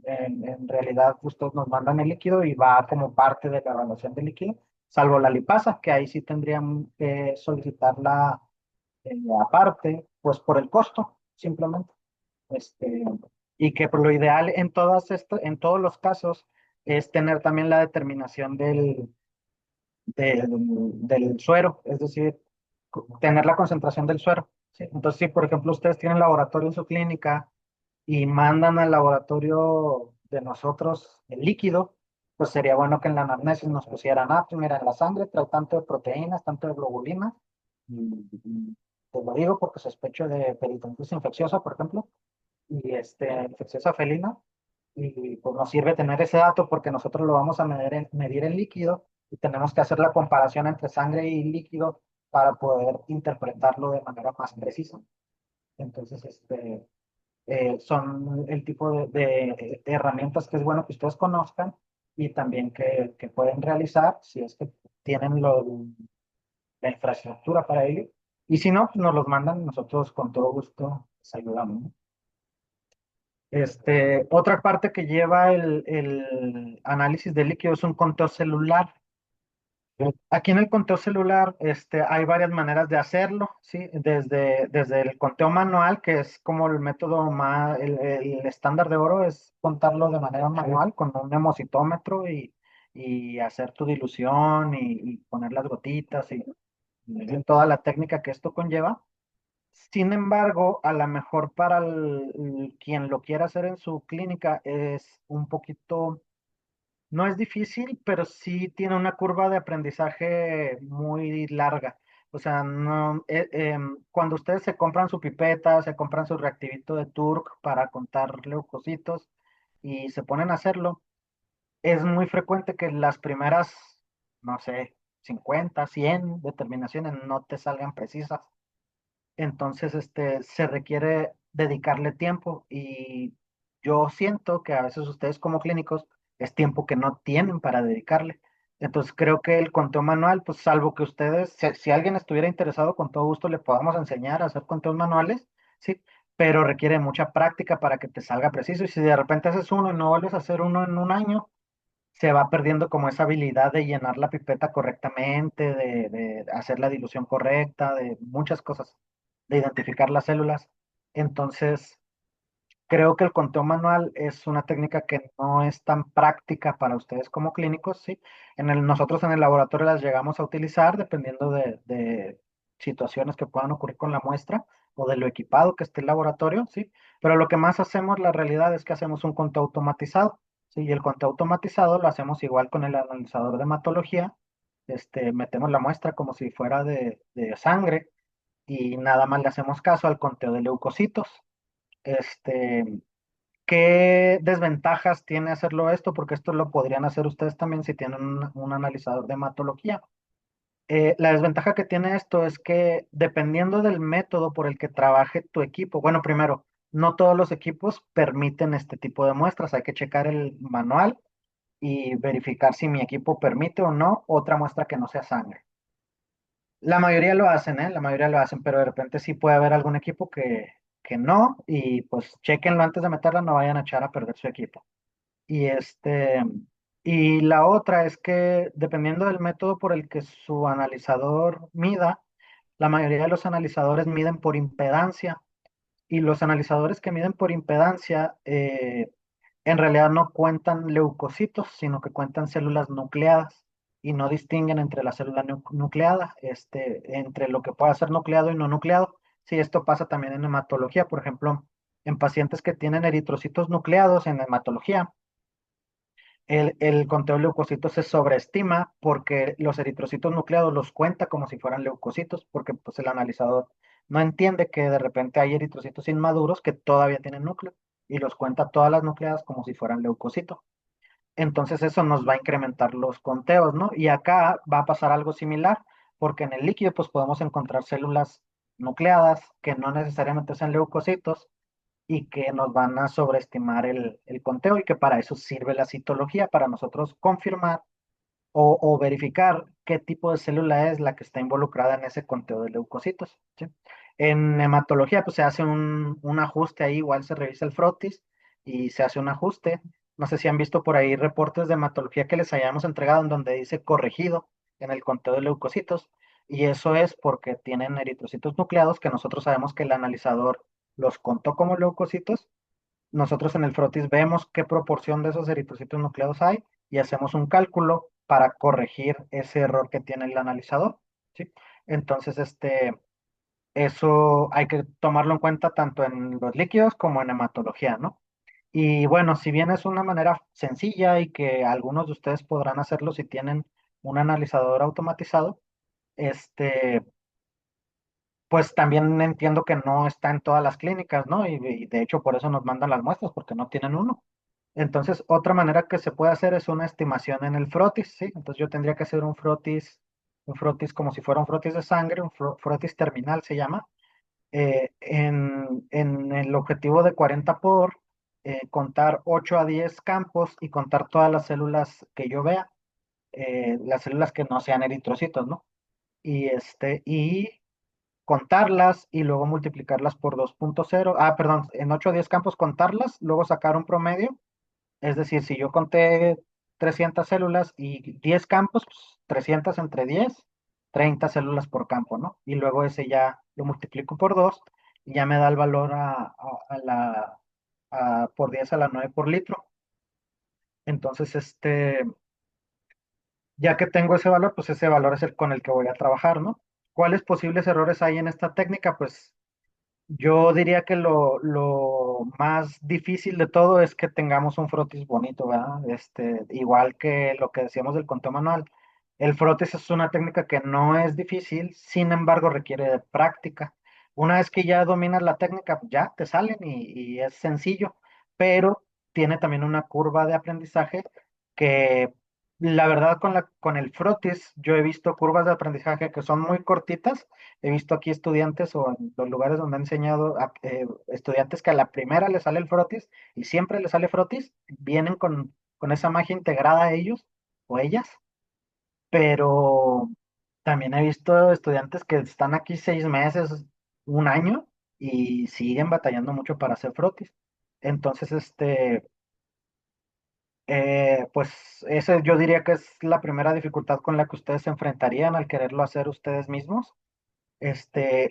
En realidad, ustedes nos mandan el líquido y va como parte de la evaluación del líquido, salvo la lipasa, que ahí sí tendrían que solicitarla aparte, pues por el costo, simplemente. Este, y que por lo ideal en todos los casos es tener también la determinación del, del suero, es decir, tener la concentración del suero, ¿sí? Entonces, si por ejemplo ustedes tienen laboratorio en su clínica y mandan al laboratorio de nosotros el líquido, pues sería bueno que en la anamnesis nos pusieran, pues mira, en la sangre trae tanto de proteínas, tanto de globulina, y te lo digo porque sospecho de peritonitis infecciosa, por ejemplo, y infecciosa felina, y pues nos sirve tener ese dato porque nosotros lo vamos a medir en líquido y tenemos que hacer la comparación entre sangre y líquido para poder interpretarlo de manera más precisa. Entonces, son el tipo de herramientas que es bueno que ustedes conozcan y también que pueden realizar si es que tienen la infraestructura para ello. Y si no, pues nos los mandan, nosotros con todo gusto les ayudamos, ¿no? Otra parte que lleva el análisis de líquido es un conteo celular. Aquí en el conteo celular, hay varias maneras de hacerlo, ¿sí? Desde el conteo manual, que es como el método más, el estándar de oro es contarlo de manera manual con un hemocitómetro y hacer tu dilución y poner las gotitas y toda la técnica que esto conlleva. Sin embargo, a lo mejor para quien lo quiera hacer en su clínica es un poquito, no es difícil, pero sí tiene una curva de aprendizaje muy larga. O sea, no, cuando ustedes se compran su pipeta, se compran su reactivito de Turk para contar leucocitos y se ponen a hacerlo, es muy frecuente que las primeras, no sé, 50, 100 determinaciones no te salgan precisas. Entonces, se requiere dedicarle tiempo y yo siento que a veces ustedes como clínicos es tiempo que no tienen para dedicarle. Entonces, creo que el conteo manual, pues salvo que ustedes, si alguien estuviera interesado, con todo gusto le podamos enseñar a hacer conteos manuales, sí, pero requiere mucha práctica para que te salga preciso. Y si de repente haces uno y no vuelves a hacer uno en un año, se va perdiendo como esa habilidad de llenar la pipeta correctamente, de hacer la dilución correcta, de muchas cosas, de identificar las células. Entonces, creo que el conteo manual es una técnica que no es tan práctica para ustedes como clínicos, ¿sí? Nosotros en el laboratorio las llegamos a utilizar dependiendo de situaciones que puedan ocurrir con la muestra o de lo equipado que esté el laboratorio, ¿sí? Pero lo que más hacemos, la realidad es que hacemos un conteo automatizado, ¿sí? Y el conteo automatizado lo hacemos igual con el analizador de hematología, metemos la muestra como si fuera de sangre y nada más le hacemos caso al conteo de leucocitos. Este, ¿Qué desventajas tiene hacerlo esto? Porque esto lo podrían hacer ustedes también si tienen un analizador de hematología. La desventaja que tiene esto es que dependiendo del método por el que trabaje tu equipo, bueno, primero, no todos los equipos permiten este tipo de muestras. Hay que checar el manual y verificar si mi equipo permite o no otra muestra que no sea sangre. La mayoría lo hacen, ¿eh? La mayoría lo hacen, pero de repente sí puede haber algún equipo que no, y pues chequenlo antes de meterla, no vayan a echar a perder su equipo. Y y la otra es que dependiendo del método por el que su analizador mida, la mayoría de los analizadores miden por impedancia y los analizadores que miden por impedancia en realidad no cuentan leucocitos, sino que cuentan células nucleadas y no distinguen entre la célula nucleada, entre lo que pueda ser nucleado y no nucleado. Sí, esto pasa también en hematología, por ejemplo, en pacientes que tienen eritrocitos nucleados en hematología, el conteo de leucocitos se sobreestima porque los eritrocitos nucleados los cuenta como si fueran leucocitos, porque pues el analizador no entiende que de repente hay eritrocitos inmaduros que todavía tienen núcleo y los cuenta todas las nucleadas como si fueran leucocitos. Entonces eso nos va a incrementar los conteos, ¿no? Y acá va a pasar algo similar, porque en el líquido pues podemos encontrar células nucleadas que no necesariamente sean leucocitos y que nos van a sobreestimar el conteo y que para eso sirve la citología, para nosotros confirmar o verificar qué tipo de célula es la que está involucrada en ese conteo de leucocitos, ¿sí? En hematología, pues se hace un ajuste ahí, igual se revisa el frotis y se hace un ajuste. No sé si han visto por ahí reportes de hematología que les hayamos entregado en donde dice corregido en el conteo de leucocitos. Y eso es porque tienen eritrocitos nucleados que nosotros sabemos que el analizador los contó como leucocitos. Nosotros en el frotis vemos qué proporción de esos eritrocitos nucleados hay y hacemos un cálculo para corregir ese error que tiene el analizador, ¿sí? Entonces, eso hay que tomarlo en cuenta tanto en los líquidos como en hematología, ¿no? Y bueno, si bien es una manera sencilla y que algunos de ustedes podrán hacerlo si tienen un analizador automatizado, este, pues también entiendo que no está en todas las clínicas, ¿no? Y de hecho por eso nos mandan las muestras, porque no tienen uno. Entonces, otra manera que se puede hacer es una estimación en el frotis, ¿sí? Entonces yo tendría que hacer un frotis como si fuera un frotis de sangre, un frotis terminal se llama, en el objetivo de 40 por, contar 8 a 10 campos y contar todas las células que yo vea, las células que no sean eritrocitos, ¿no? Y contarlas y luego multiplicarlas por 2.0. Ah, perdón, en 8 o 10 campos contarlas, luego sacar un promedio. Es decir, si yo conté 300 células y 10 campos, pues 300 entre 10, 30 células por campo, ¿no? Y luego ese ya lo multiplico por 2 y ya me da el valor por 10 a la 9 por litro. Entonces, ya que tengo ese valor, pues ese valor es el con el que voy a trabajar, ¿no? ¿Cuáles posibles errores hay en esta técnica? Pues yo diría que lo más difícil de todo es que tengamos un frotis bonito, ¿verdad? Igual que lo que decíamos del conteo manual. El frotis es una técnica que no es difícil, sin embargo requiere de práctica. Una vez que ya dominas la técnica, ya te salen y es sencillo, pero tiene también una curva de aprendizaje que la verdad con el frotis yo he visto curvas de aprendizaje que son muy cortitas. He visto aquí estudiantes o en los lugares donde he enseñado estudiantes que a la primera les sale el frotis y siempre les sale frotis, vienen con esa magia integrada a ellos o ellas, pero también he visto estudiantes que están aquí 6 meses, un año y siguen batallando mucho para hacer frotis. Entonces, pues ese yo diría que es la primera dificultad con la que ustedes se enfrentarían al quererlo hacer ustedes mismos.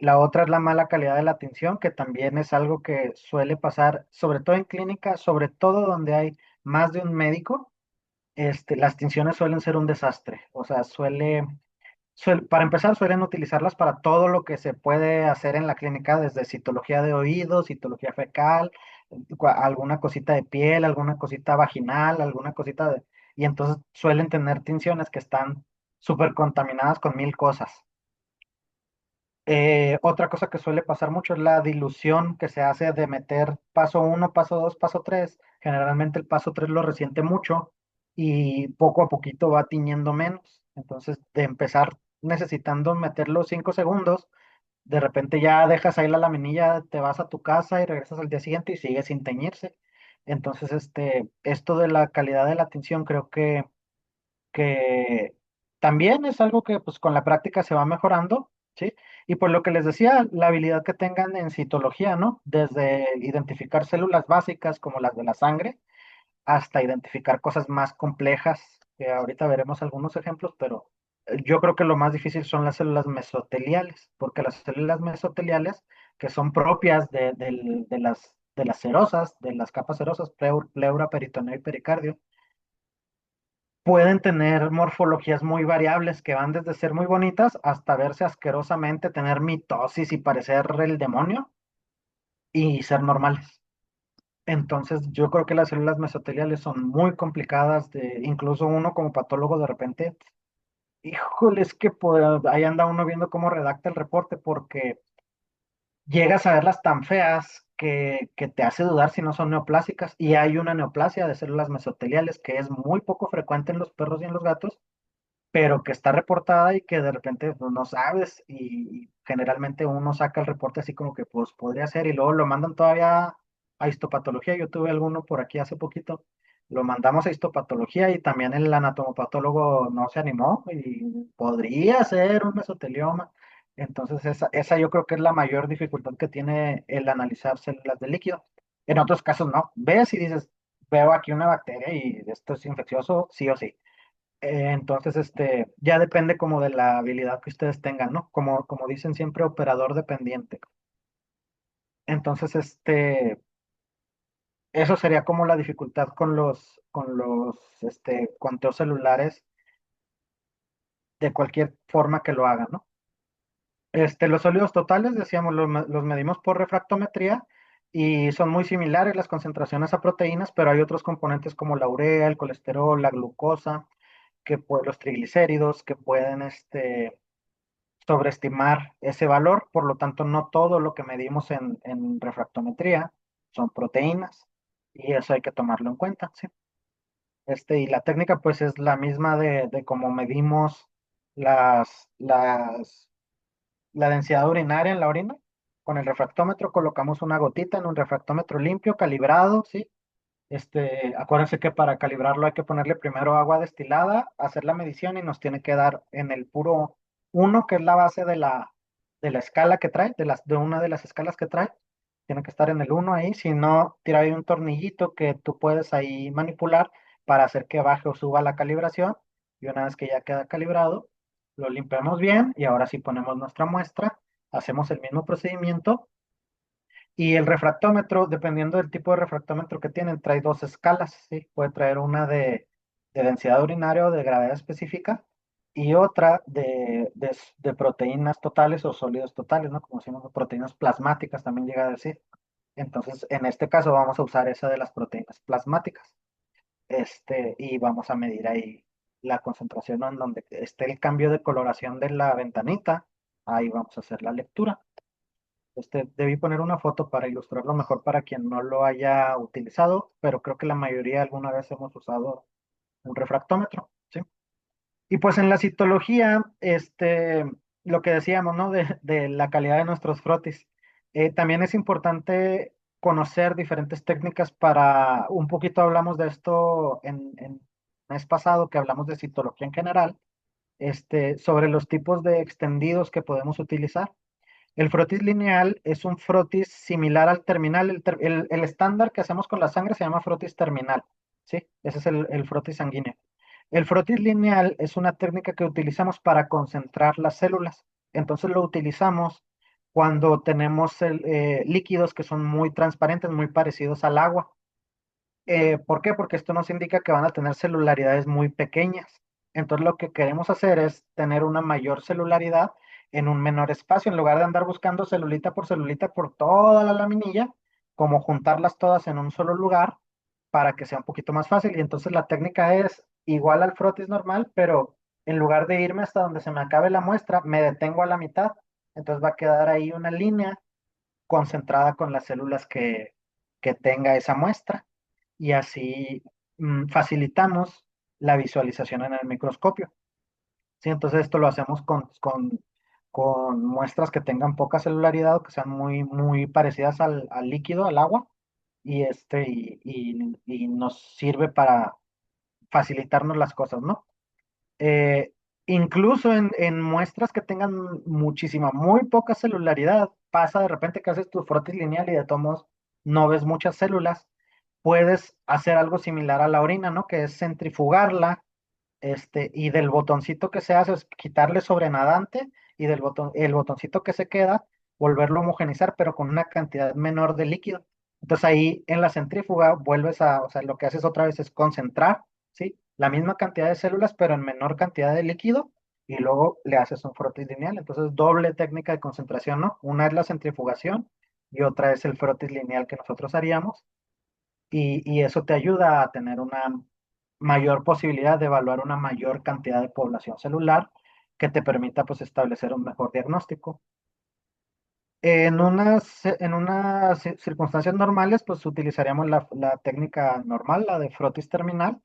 La otra es la mala calidad de la atención, que también es algo que suele pasar, sobre todo en clínica, sobre todo donde hay más de un médico. Las tinciones suelen ser un desastre. O sea, para empezar, suelen utilizarlas para todo lo que se puede hacer en la clínica, desde citología de oídos, citología fecal, alguna cosita de piel, alguna cosita vaginal, alguna cosita de... Y entonces suelen tener tinciones que están súper contaminadas con mil cosas. Otra cosa que suele pasar mucho es la dilución que se hace de meter paso uno, paso 2, paso 3. Generalmente el paso 3 lo resiente mucho y poco a poquito va tiñendo menos. Entonces, de empezar necesitando meterlo 5 segundos, de repente ya dejas ahí la laminilla, te vas a tu casa y regresas al día siguiente y sigue sin teñirse. Entonces, esto de la calidad de la tinción creo que también es algo que pues con la práctica se va mejorando, ¿sí? Y por lo que les decía, la habilidad que tengan en citología, ¿no? Desde identificar células básicas como las de la sangre hasta identificar cosas más complejas, que ahorita veremos algunos ejemplos, pero yo creo que lo más difícil son las células mesoteliales, porque las células mesoteliales, que son propias de las serosas, de las capas serosas, pleura, peritoneo y pericardio, pueden tener morfologías muy variables que van desde ser muy bonitas hasta verse asquerosamente, tener mitosis y parecer el demonio y ser normales. Entonces, yo creo que las células mesoteliales son muy complicadas incluso uno como patólogo de repente, híjole, es que ahí anda uno viendo cómo redacta el reporte porque llegas a verlas tan feas que te hace dudar si no son neoplásicas y hay una neoplasia de células mesoteliales que es muy poco frecuente en los perros y en los gatos pero que está reportada y que de repente pues, no sabes y generalmente uno saca el reporte así como que pues podría ser y luego lo mandan todavía a histopatología. Yo tuve alguno por aquí hace poquito, lo mandamos a histopatología y también el anatomopatólogo no se animó y podría ser un mesotelioma. Entonces esa yo creo que es la mayor dificultad que tiene el analizar células de líquido. En otros casos no, ves y dices, veo aquí una bacteria y esto es infeccioso, sí o sí. Entonces, ya depende como de la habilidad que ustedes tengan, ¿no? Como dicen siempre, operador dependiente. Entonces, eso sería como la dificultad con los conteos celulares de cualquier forma que lo hagan, ¿no? Los sólidos totales, decíamos, los medimos por refractometría y son muy similares las concentraciones a proteínas, pero hay otros componentes como la urea, el colesterol, la glucosa, los triglicéridos, que pueden, sobreestimar ese valor, por lo tanto no todo lo que medimos en refractometría son proteínas y eso hay que tomarlo en cuenta, ¿sí? Y la técnica pues es la misma de cómo medimos las, las, la densidad urinaria en la orina. Con el refractómetro colocamos una gotita en un refractómetro limpio, calibrado, ¿sí? Acuérdense que para calibrarlo hay que ponerle primero agua destilada, hacer la medición y nos tiene que dar en el puro uno, que es la base de la escala que trae, de una de las escalas que trae. Tiene que estar en el uno ahí, si no, tira ahí un tornillito que tú puedes ahí manipular para hacer que baje o suba la calibración. Y una vez que ya queda calibrado, lo limpiamos bien y ahora sí ponemos nuestra muestra, hacemos el mismo procedimiento y el refractómetro, dependiendo del tipo de refractómetro que tienen, trae dos escalas, ¿sí? Puede traer una de densidad urinaria o de gravedad específica y otra de proteínas totales o sólidos totales, ¿no? Como decimos, proteínas plasmáticas también llega a decir. Entonces, en este caso vamos a usar esa de las proteínas plasmáticas, y vamos a medir ahí la concentración, ¿no? En donde esté el cambio de coloración de la ventanita, ahí vamos a hacer la lectura. Debí poner una foto para ilustrarlo mejor para quien no lo haya utilizado, pero creo que la mayoría alguna vez hemos usado un refractómetro, ¿sí? Y pues en la citología, lo que decíamos, ¿no? De la calidad de nuestros frotis. También es importante conocer diferentes técnicas para, un poquito hablamos de esto en mes pasado, que hablamos de citología en general, sobre los tipos de extendidos que podemos utilizar. El frotis lineal es un frotis similar al terminal. El estándar que hacemos con la sangre se llama frotis terminal, ¿sí? Ese es el frotis sanguíneo. El frotis lineal es una técnica que utilizamos para concentrar las células. Entonces lo utilizamos cuando tenemos líquidos que son muy transparentes, muy parecidos al agua. ¿Por qué? Porque esto nos indica que van a tener celularidades muy pequeñas. Entonces lo que queremos hacer es tener una mayor celularidad en un menor espacio, en lugar de andar buscando celulita por toda la laminilla, como juntarlas todas en un solo lugar para que sea un poquito más fácil. Y entonces la técnica es igual al frotis normal, pero en lugar de irme hasta donde se me acabe la muestra, me detengo a la mitad. Entonces va a quedar ahí una línea concentrada con las células que tenga esa muestra y así facilitamos la visualización en el microscopio. ¿Sí? Entonces esto lo hacemos con muestras que tengan poca celularidad o que sean muy, muy parecidas al líquido, al agua, y nos sirve para facilitarnos las cosas, ¿no? Eh, Incluso en muestras que tengan muchísima, muy poca celularidad, pasa de repente que haces tu frotis lineal y de todos modos no ves muchas células, puedes hacer algo similar a la orina, ¿no? Que es centrifugarla, y del botoncito que se hace es quitarle sobrenadante y el botoncito que se queda, volverlo a homogenizar, pero con una cantidad menor de líquido. Entonces ahí en la centrífuga o sea, lo que haces otra vez es concentrar, ¿sí? La misma cantidad de células, pero en menor cantidad de líquido, y luego le haces un frotis lineal. Entonces, doble técnica de concentración, ¿no? Una es la centrifugación y otra es el frotis lineal que nosotros haríamos y eso te ayuda a tener una mayor posibilidad de evaluar una mayor cantidad de población celular que te permita pues establecer un mejor diagnóstico. En unas circunstancias normales pues utilizaríamos la técnica normal, la de frotis terminal.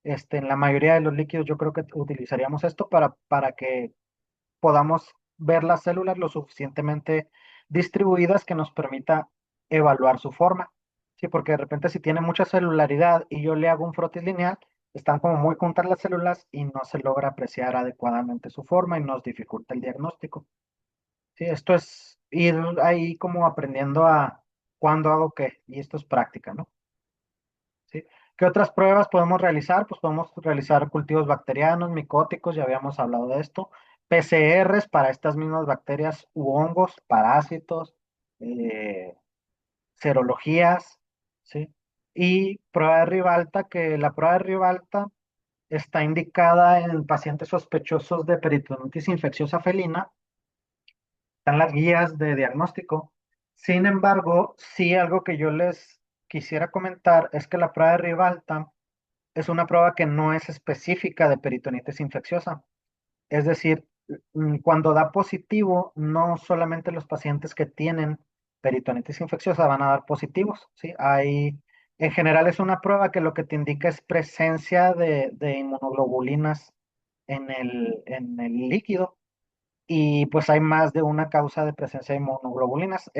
En la mayoría de los líquidos yo creo que utilizaríamos esto para que podamos ver las células lo suficientemente distribuidas que nos permita evaluar su forma. Sí, porque de repente si tiene mucha celularidad y yo le hago un frotis lineal, están como muy juntas las células y no se logra apreciar adecuadamente su forma y nos dificulta el diagnóstico. Sí, esto es ir ahí como aprendiendo a cuándo hago qué, y esto es práctica, ¿no? ¿Sí? ¿Qué otras pruebas podemos realizar? Pues podemos realizar cultivos bacterianos, micóticos, ya habíamos hablado de esto, PCRs para estas mismas bacterias u hongos, parásitos, eh, serologías, ¿sí? Y prueba de Ribalta, que la prueba de Ribalta está indicada en pacientes sospechosos de peritonitis infecciosa felina, están las guías de diagnóstico. Sin embargo, sí algo que yo les quisiera comentar es que la prueba de Ribalta es una prueba que no es específica de peritonitis infecciosa. Es decir, cuando da positivo, no solamente los pacientes que tienen peritonitis infecciosa van a dar positivos, ¿sí? En general es una prueba que lo que te indica es presencia de inmunoglobulinas en el líquido y pues hay más de una causa de presencia de inmunoglobulinas.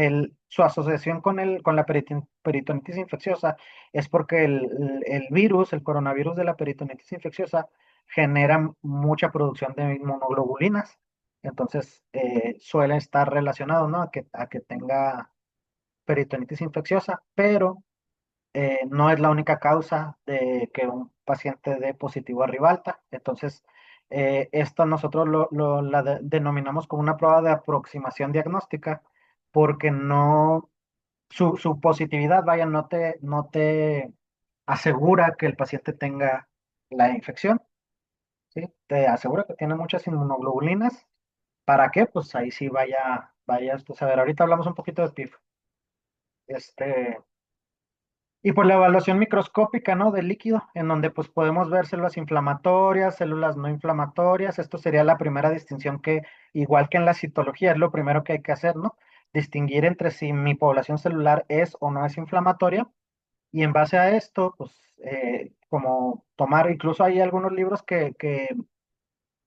Su asociación con la peritonitis infecciosa es porque el virus, el coronavirus de la peritonitis infecciosa, genera mucha producción de inmunoglobulinas. Entonces, suele estar relacionado, ¿no? A que tenga peritonitis infecciosa, pero no es la única causa de que un paciente dé positivo a Ribalta. Entonces, esto nosotros denominamos como una prueba de aproximación diagnóstica porque no, su positividad, vaya, no te asegura que el paciente tenga la infección, ¿sí? Te asegura que tiene muchas inmunoglobulinas. ¿Para qué? Pues ahí sí vaya esto a ver. Ahorita hablamos un poquito de PIF. Este, y por la evaluación microscópica, ¿no? Del líquido, en donde pues podemos ver células inflamatorias, células no inflamatorias. Esto sería la primera distinción que, igual que en la citología, es lo primero que hay que hacer, ¿no? Distinguir entre si mi población celular es o no es inflamatoria. Y en base a esto, pues, como tomar, incluso hay algunos libros que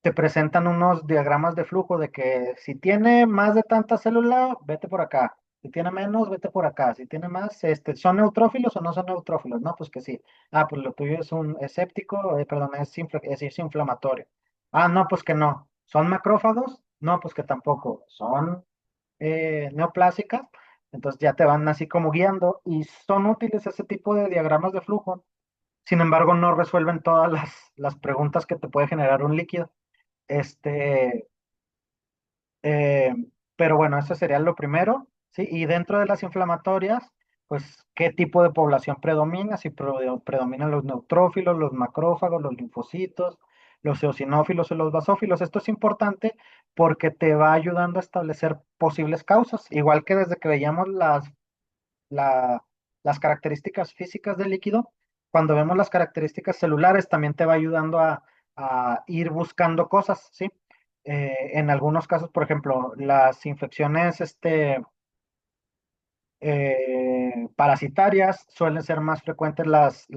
te presentan unos diagramas de flujo de que si tiene más de tanta célula, vete por acá. Si tiene menos, vete por acá. Si tiene más, ¿son neutrófilos o no son neutrófilos? No, pues que sí. Ah, pues lo tuyo es un escéptico, perdón, es inflamatorio. Ah, no, pues que no. ¿Son macrófagos? No, pues que tampoco. ¿Son neoplásicas? Entonces ya te van así como guiando y son útiles ese tipo de diagramas de flujo. Sin embargo, no resuelven todas las preguntas que te puede generar un líquido. Este, eh, pero bueno, eso sería lo primero, ¿sí? Y dentro de las inflamatorias, pues, ¿qué tipo de población predomina? Si predominan los neutrófilos, los macrófagos, los linfocitos, los eosinófilos o los basófilos. Esto es importante porque te va ayudando a establecer posibles causas. Igual que desde que veíamos la- las características físicas del líquido, cuando vemos las características celulares, también te va ayudando a ir buscando cosas, ¿sí? En algunos casos, por ejemplo, las infecciones parasitarias suelen ser más frecuentes las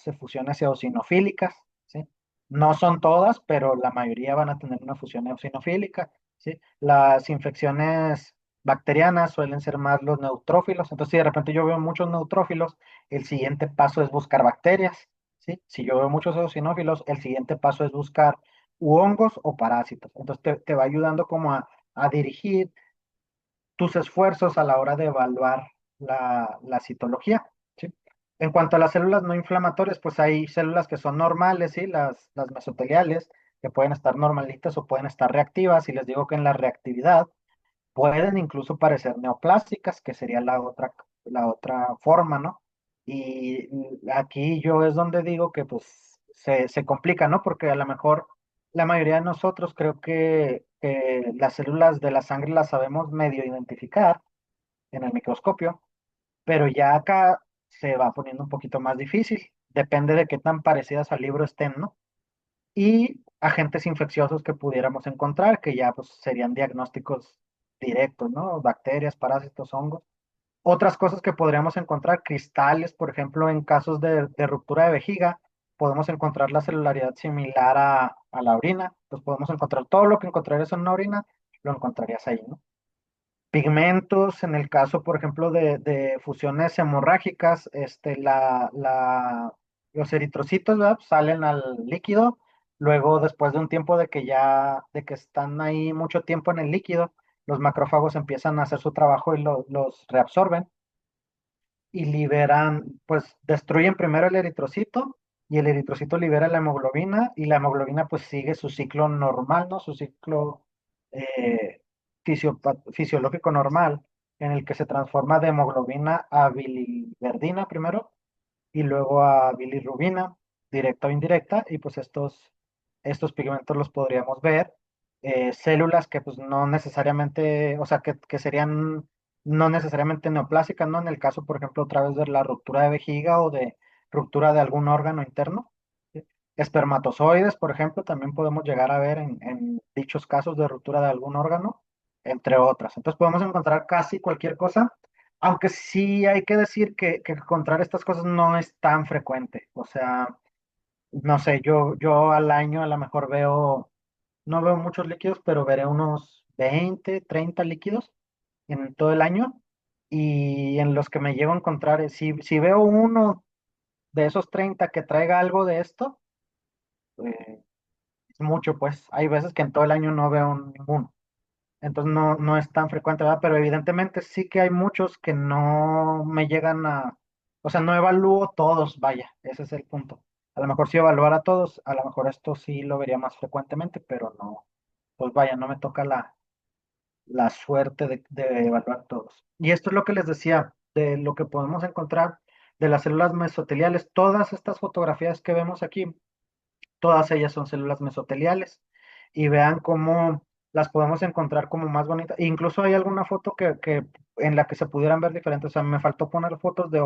efusiones eosinofílicas, ¿sí? No son todas, pero la mayoría van a tener una efusión eosinofílica, ¿sí? Las infecciones bacterianas suelen ser más los neutrófilos. Entonces, si de repente yo veo muchos neutrófilos, el siguiente paso es buscar bacterias, ¿sí? Si yo veo muchos eosinófilos, el siguiente paso es buscar u hongos o parásitos. Entonces, te va ayudando como a dirigir tus esfuerzos a la hora de evaluar la citología, ¿sí? En cuanto a las células no inflamatorias, pues hay células que son normales, ¿sí? Las mesoteliales, que pueden estar normalitas o pueden estar reactivas, y les digo que en la reactividad pueden incluso parecer neoplásicas, que sería la otra forma, ¿no? Y aquí yo es donde digo que pues se complica, ¿no? Porque a lo mejor la mayoría de nosotros creo que las células de la sangre las sabemos medio identificar en el microscopio, pero ya acá se va poniendo un poquito más difícil. Depende de qué tan parecidas al libro estén, ¿no? Y agentes infecciosos que pudiéramos encontrar, que ya pues serían diagnósticos directos, ¿no? Bacterias, parásitos, hongos. Otras cosas que podríamos encontrar, cristales, por ejemplo, en casos de ruptura de vejiga, podemos encontrar la celularidad similar a la orina. Pues podemos encontrar todo lo que encontrarías en una orina, lo encontrarías ahí, ¿no? Pigmentos, en el caso, por ejemplo, de fusiones hemorrágicas, los eritrocitos, ¿verdad? Salen al líquido, luego después de un tiempo de que están ahí mucho tiempo en el líquido, los macrófagos empiezan a hacer su trabajo y los reabsorben y liberan, pues destruyen primero el eritrocito y el eritrocito libera la hemoglobina y la hemoglobina pues sigue su ciclo normal, ¿no? Su ciclo eh, fisiológico normal, en el que se transforma de hemoglobina a biliverdina primero y luego a bilirrubina, directa o indirecta, y pues estos pigmentos los podríamos ver. Células que pues no necesariamente, o sea, que serían no necesariamente neoplásicas, ¿no? En el caso, por ejemplo, otra vez de la ruptura de vejiga o de ruptura de algún órgano interno. ¿Sí? Espermatozoides, por ejemplo, también podemos llegar a ver en dichos casos de ruptura de algún órgano, entre otras. Entonces podemos encontrar casi cualquier cosa, aunque sí hay que decir que encontrar estas cosas no es tan frecuente. O sea, no sé, yo al año a lo mejor no veo muchos líquidos, pero veré unos 20 30 líquidos en todo el año. Y en los que me llego a encontrar, si veo uno de esos 30 que traiga algo de esto, es mucho, pues hay veces que en todo el año no veo ninguno. entonces no es tan frecuente, ¿verdad? Pero evidentemente sí que hay muchos que no me llegan a, o sea, no evalúo todos, vaya, ese es el punto. A lo mejor si evaluara a todos, a lo mejor esto sí lo vería más frecuentemente, pero no, pues vaya, no me toca la suerte de evaluar todos. Y esto es lo que les decía, de lo que podemos encontrar de las células mesoteliales. Todas estas fotografías que vemos aquí, todas ellas son células mesoteliales. Y vean cómo las podemos encontrar como más bonitas. Incluso hay alguna foto en la que se pudieran ver diferentes. O sea, me faltó poner fotos de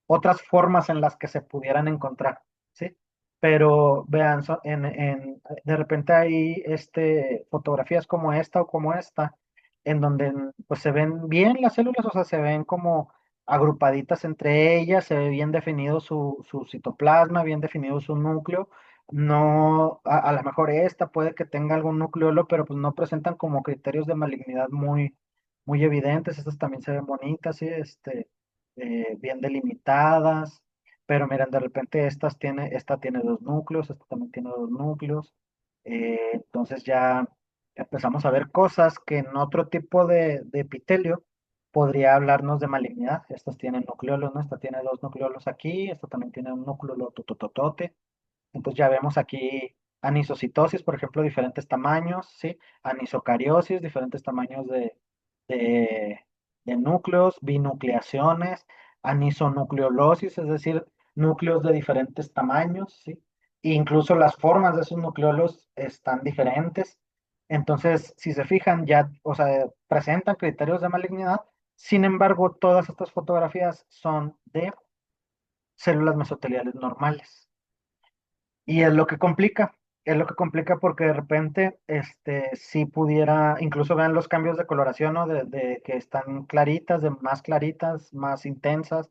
otras formas en las que se pudieran encontrar, ¿sí? Pero vean, de repente hay fotografías como esta o como esta, en donde pues se ven bien las células, o sea, se ven como agrupaditas entre ellas, se ve bien definido su citoplasma, bien definido su núcleo. No, a lo mejor esta puede que tenga algún nucleolo, pero pues no presentan como criterios de malignidad muy evidentes. Estas también se ven bonitas, sí, bien delimitadas. Pero miren, de repente esta tiene dos núcleos, esta también tiene dos núcleos. Entonces ya empezamos a ver cosas que en otro tipo de epitelio podría hablarnos de malignidad. Estas tienen nucleolos, ¿no? Esta tiene dos nucleolos aquí, esta también tiene un núcleo totototote. Entonces ya vemos aquí anisocitosis, por ejemplo, diferentes tamaños, ¿sí? Anisocariosis, diferentes tamaños de, de núcleos, binucleaciones, anisonucleolosis, es decir, núcleos de diferentes tamaños, ¿sí? E incluso las formas de esos nucleolos están diferentes. Entonces, si se fijan, ya, o sea, presentan criterios de malignidad. Sin embargo, todas estas fotografías son de células mesoteliales normales. Y es lo que complica porque de repente, si pudiera, incluso vean los cambios de coloración, ¿no? De que están claritas, de más claritas, más intensas.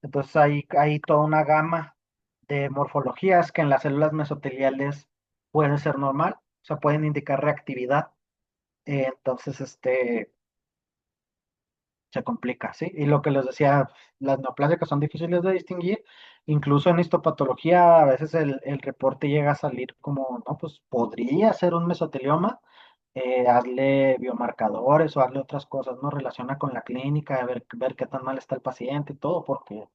Entonces hay toda una gama de morfologías que en las células mesoteliales pueden ser normal, o sea, pueden indicar reactividad. Entonces, se complica, ¿sí? Y lo que les decía, las neoplásicas son difíciles de distinguir, incluso en histopatología a veces el reporte llega a salir como, no, pues podría ser un mesotelioma, hazle biomarcadores o hazle otras cosas, ¿no? Relaciona con la clínica, ver qué tan mal está el paciente y todo, porque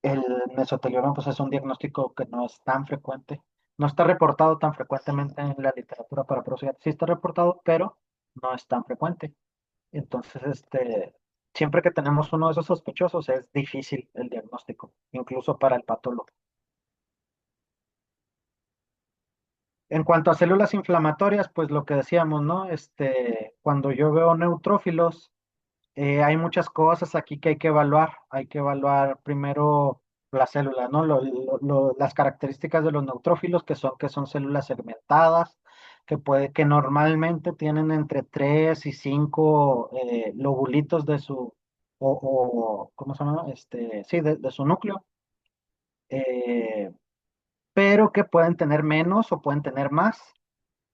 el mesotelioma pues es un diagnóstico que no es tan frecuente, no está reportado tan frecuentemente en la literatura para proceder, sí está reportado, pero no es tan frecuente. Entonces, siempre que tenemos uno de esos sospechosos es difícil el diagnóstico, incluso para el patólogo. En cuanto a células inflamatorias, pues lo que decíamos, ¿no? Cuando yo veo neutrófilos, hay muchas cosas aquí que hay que evaluar. Hay que evaluar primero la célula, ¿no? Las características de los neutrófilos, que son células segmentadas, que normalmente tienen entre 3 y 5 lobulitos ¿cómo se llama? Sí, de su núcleo, eh, pero que pueden tener menos o pueden tener más.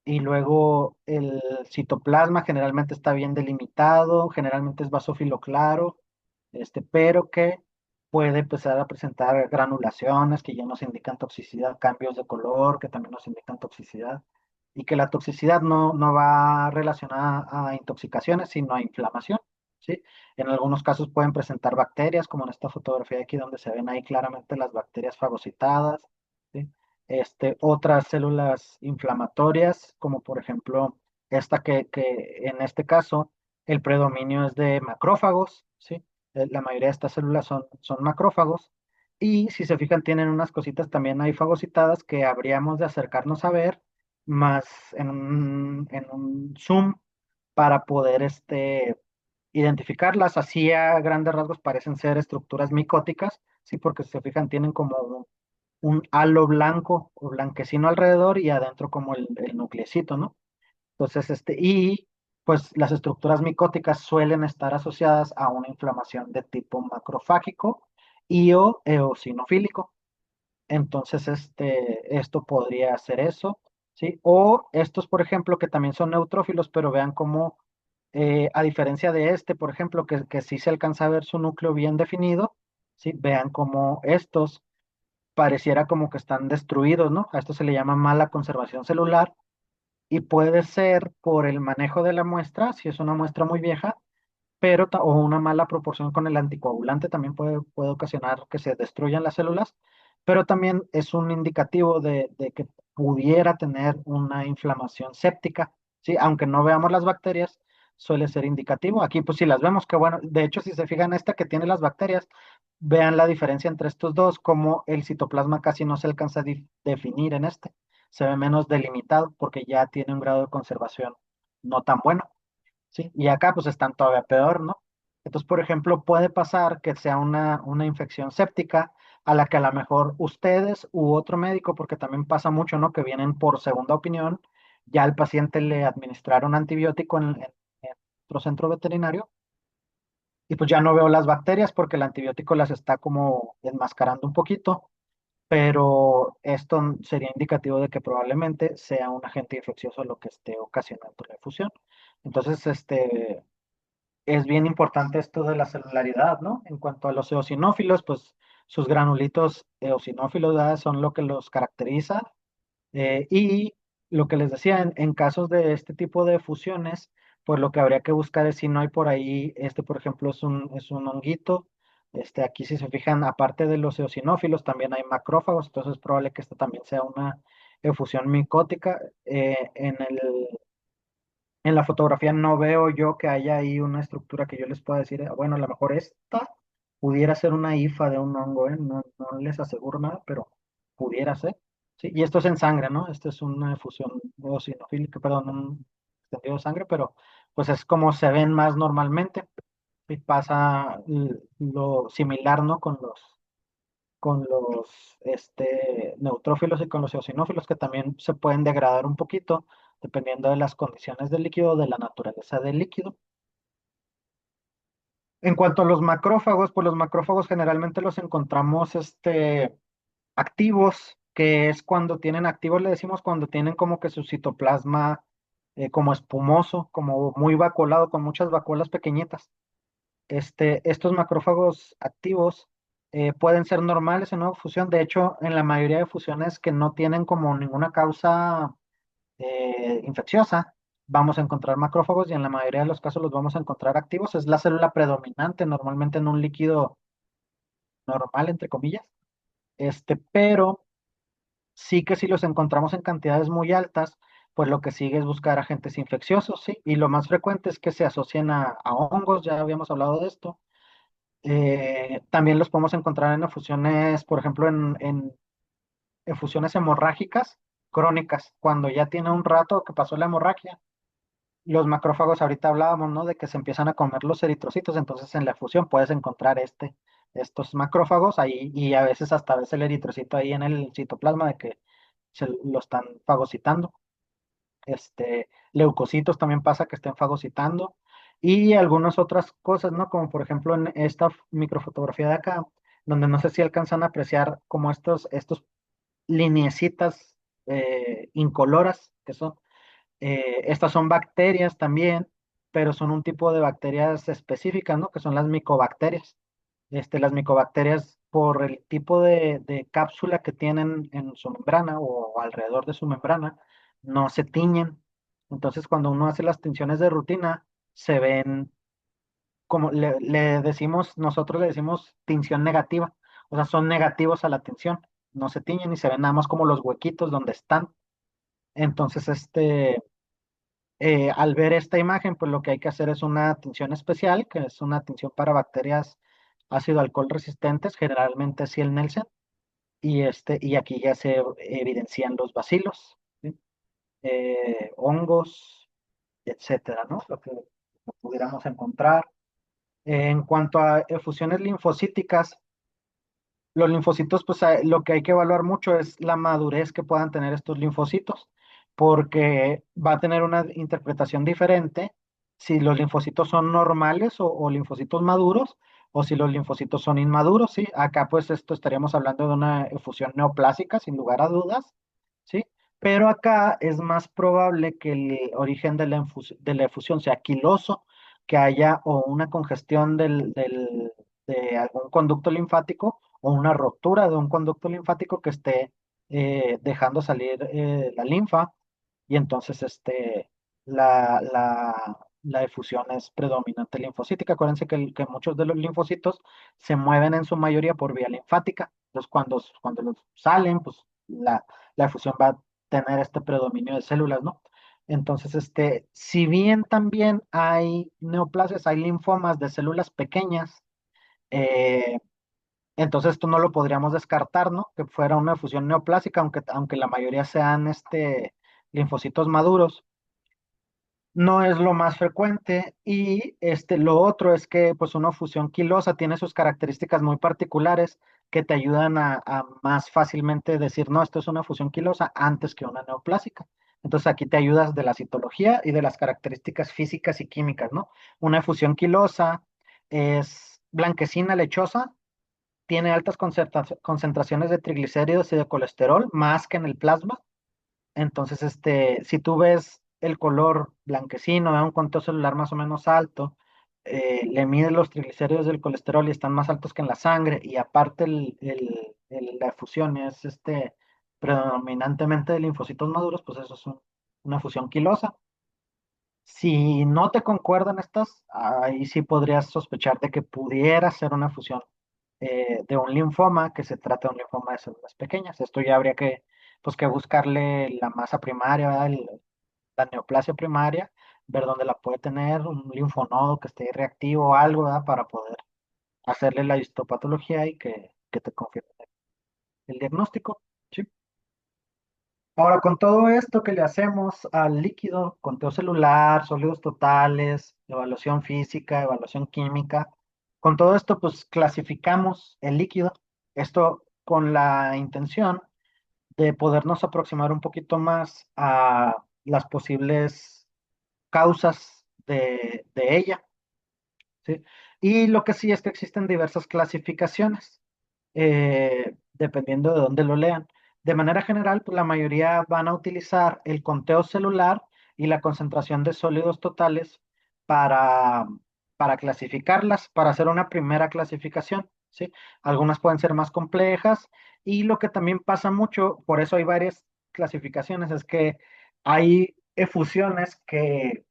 Y luego el citoplasma generalmente está bien delimitado, generalmente es basófilo claro, pero que puede empezar a presentar granulaciones que ya nos indican toxicidad, cambios de color que también nos indican toxicidad, y que la toxicidad no va relacionada a intoxicaciones, sino a inflamación, ¿sí? En algunos casos pueden presentar bacterias, como en esta fotografía aquí donde se ven ahí claramente las bacterias fagocitadas, ¿sí? Otras células inflamatorias, como por ejemplo esta que en este caso el predominio es de macrófagos, ¿sí? La mayoría de estas células son macrófagos, y si se fijan tienen unas cositas también ahí fagocitadas que habríamos de acercarnos a ver más en un zoom para poder identificarlas. Así a grandes rasgos parecen ser estructuras micóticas, ¿sí? Porque si se fijan tienen como un halo blanco o blanquecino alrededor y adentro como el nucleecito, ¿no? Entonces, y pues las estructuras micóticas suelen estar asociadas a una inflamación de tipo macrofágico y o eosinofílico. Entonces, esto podría ser eso, ¿sí? O estos, por ejemplo, que también son neutrófilos, pero vean cómo, a diferencia de por ejemplo, que sí se alcanza a ver su núcleo bien definido, ¿sí? Vean cómo estos pareciera como que están destruidos, ¿no? A esto se le llama mala conservación celular, y puede ser por el manejo de la muestra, si es una muestra muy vieja, pero o una mala proporción con el anticoagulante también puede ocasionar que se destruyan las células, pero también es un indicativo de que pudiera tener una inflamación séptica, ¿sí? Aunque no veamos las bacterias, suele ser indicativo. Aquí, pues si las vemos, que bueno, de hecho, si se fijan esta que tiene las bacterias, vean la diferencia entre estos dos, como el citoplasma casi no se alcanza a definir en este, se ve menos delimitado porque ya tiene un grado de conservación no tan bueno. Sí, y acá pues están todavía peor, ¿no? Entonces, por ejemplo, puede pasar que sea una infección séptica a la que a lo mejor ustedes u otro médico, porque también pasa mucho, ¿no? Que vienen por segunda opinión, ya al paciente le administraron antibiótico en otro centro veterinario y pues ya no veo las bacterias porque el antibiótico las está como enmascarando un poquito, pero esto sería indicativo de que probablemente sea un agente infeccioso lo que esté ocasionando la efusión. Entonces, es bien importante esto de la celularidad, ¿no? En cuanto a los eosinófilos, pues sus granulitos eosinófilos, ¿verdad? Son lo que los caracteriza. Y lo que les decía, en casos de este tipo de fusiones, pues lo que habría que buscar es si no hay por ahí, por ejemplo, es un honguito. Aquí si se fijan, aparte de los eosinófilos, también hay macrófagos, entonces es probable que esta también sea una efusión micótica. En la fotografía no veo yo que haya ahí una estructura que yo les pueda decir, bueno, a lo mejor esta pudiera ser una hifa de un hongo, ¿eh? No, no les aseguro nada, pero pudiera ser. Sí, y esto es en sangre, ¿no? Esto es una efusión eosinofílica, perdón, un extendido de sangre, pero pues es como se ven más normalmente. Y pasa lo similar, ¿no? Con los neutrófilos y con los eosinófilos que también se pueden degradar un poquito dependiendo de las condiciones del líquido, de la naturaleza del líquido. En cuanto a los macrófagos, pues los macrófagos generalmente los encontramos activos, que es cuando tienen activos, le decimos cuando tienen como que su citoplasma como espumoso, como muy vacuolado, con muchas vacuolas pequeñitas. Estos macrófagos activos pueden ser normales en una fusión. De hecho, en la mayoría de fusiones que no tienen como ninguna causa infecciosa, vamos a encontrar macrófagos y en la mayoría de los casos los vamos a encontrar activos. Es la célula predominante normalmente en un líquido normal, entre comillas. Pero sí que si los encontramos en cantidades muy altas, pues lo que sigue es buscar agentes infecciosos, ¿sí? Y lo más frecuente es que se asocien a hongos, ya habíamos hablado de esto. También los podemos encontrar en efusiones, por ejemplo, en efusiones hemorrágicas crónicas, cuando ya tiene un rato que pasó la hemorragia. Los macrófagos, ahorita hablábamos, ¿no? De que se empiezan a comer los eritrocitos, entonces en la efusión puedes encontrar estos macrófagos ahí y a veces hasta ves el eritrocito ahí en el citoplasma de que se lo están fagocitando. Leucocitos también pasa que estén fagocitando y algunas otras cosas, ¿no? Como por ejemplo en esta microfotografía de acá, donde no sé si alcanzan a apreciar como estos lineecitas incoloras que son. Estas son bacterias también, pero son un tipo de bacterias específicas, ¿no? Que son las micobacterias. Las micobacterias, por el tipo de cápsula que tienen en su membrana o alrededor de su membrana, no se tiñen. Entonces, cuando uno hace las tinciones de rutina, se ven como nosotros le decimos tinción negativa. O sea, son negativos a la tinción. No se tiñen y se ven nada más como los huequitos donde están. Entonces, al ver esta imagen, pues lo que hay que hacer es una tinción especial, que es una tinción para bacterias ácido alcohol resistentes, generalmente Ciel-Nielsen, y aquí ya se evidencian los bacilos, ¿sí? Hongos, etcétera, ¿no? Lo pudiéramos encontrar. En cuanto a efusiones linfocíticas, los linfocitos, pues lo que hay que evaluar mucho es la madurez que puedan tener estos linfocitos, porque va a tener una interpretación diferente si los linfocitos son normales o linfocitos maduros, o si los linfocitos son inmaduros, ¿sí? Acá pues esto estaríamos hablando de una efusión neoplásica, sin lugar a dudas, ¿sí? Pero acá es más probable que el origen de la efusión sea quiloso, que haya o una congestión de algún conducto linfático o una ruptura de un conducto linfático que esté dejando salir la linfa, y entonces la, la, la efusión es predominante linfocítica. Acuérdense que muchos de los linfocitos se mueven en su mayoría por vía linfática. Entonces, cuando los salen, pues la efusión va a tener este predominio de células, ¿no? Entonces, si bien también hay neoplasias, hay linfomas de células pequeñas, eh, entonces esto no lo podríamos descartar, ¿no? Que fuera una fusión neoplásica, aunque la mayoría sean linfocitos maduros. No es lo más frecuente y lo otro es que pues una fusión quilosa tiene sus características muy particulares que te ayudan a más fácilmente decir, no, esto es una fusión quilosa antes que una neoplásica. Entonces aquí te ayudas de la citología y de las características físicas y químicas, ¿no? Una fusión quilosa es blanquecina lechosa, tiene altas concentraciones de triglicéridos y de colesterol, más que en el plasma. Entonces, si tú ves el color blanquecino, un conteo celular más o menos alto, le mides los triglicéridos del colesterol y están más altos que en la sangre, y aparte la fusión es predominantemente de linfocitos maduros, pues eso es una fusión quilosa. Si no te concuerdan estas, ahí sí podrías sospechar de que pudiera ser una fusión de un linfoma, que se trata de un linfoma de células pequeñas. Esto ya habría pues, que buscarle la masa primaria, ¿verdad? La neoplasia primaria, ver dónde la puede tener, un linfonodo que esté reactivo o algo, ¿verdad? Para poder hacerle la histopatología y que te confirme el diagnóstico. ¿Sí? Ahora, con todo esto que le hacemos al líquido, conteo celular, sólidos totales, evaluación física, evaluación química, con todo esto, pues clasificamos el líquido. Esto con la intención de podernos aproximar un poquito más a las posibles causas de ella. ¿Sí? Y lo que sí es que existen diversas clasificaciones, dependiendo de dónde lo lean. De manera general, pues la mayoría van a utilizar el conteo celular y la concentración de sólidos totales para, para clasificarlas, para hacer una primera clasificación, ¿sí? Algunas pueden ser más complejas y lo que también pasa mucho, por eso hay varias clasificaciones, es que hay efusiones que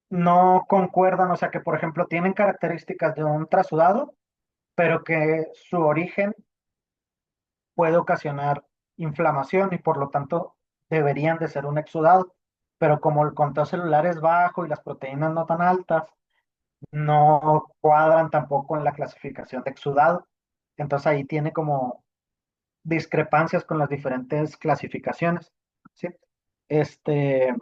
no concuerdan, o sea que por ejemplo tienen características de un trasudado, pero que su origen puede ocasionar inflamación y por lo tanto deberían de ser un exudado. Pero como el conteo celular es bajo y las proteínas no tan altas, no cuadran tampoco en la clasificación de exudado. Entonces ahí tiene como discrepancias con las diferentes clasificaciones, ¿sí? Este,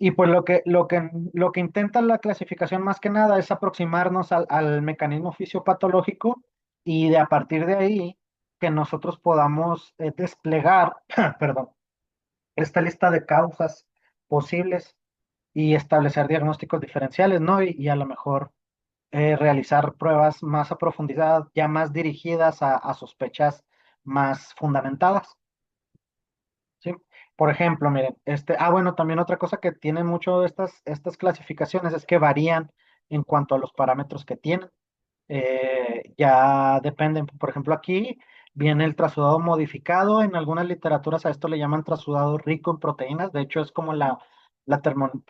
Y pues lo que intenta la clasificación más que nada es aproximarnos al mecanismo fisiopatológico y de a partir de ahí que nosotros podamos desplegar, perdón, esta lista de causas posibles y establecer diagnósticos diferenciales, ¿no? Y a lo mejor realizar pruebas más a profundidad, ya más dirigidas a sospechas más fundamentadas. Sí, por ejemplo, miren, bueno, también otra cosa que tienen mucho estas clasificaciones es que varían en cuanto a los parámetros que tienen. Ya dependen, por ejemplo, aquí viene el trasudado modificado, en algunas literaturas a esto le llaman trasudado rico en proteínas, de hecho es como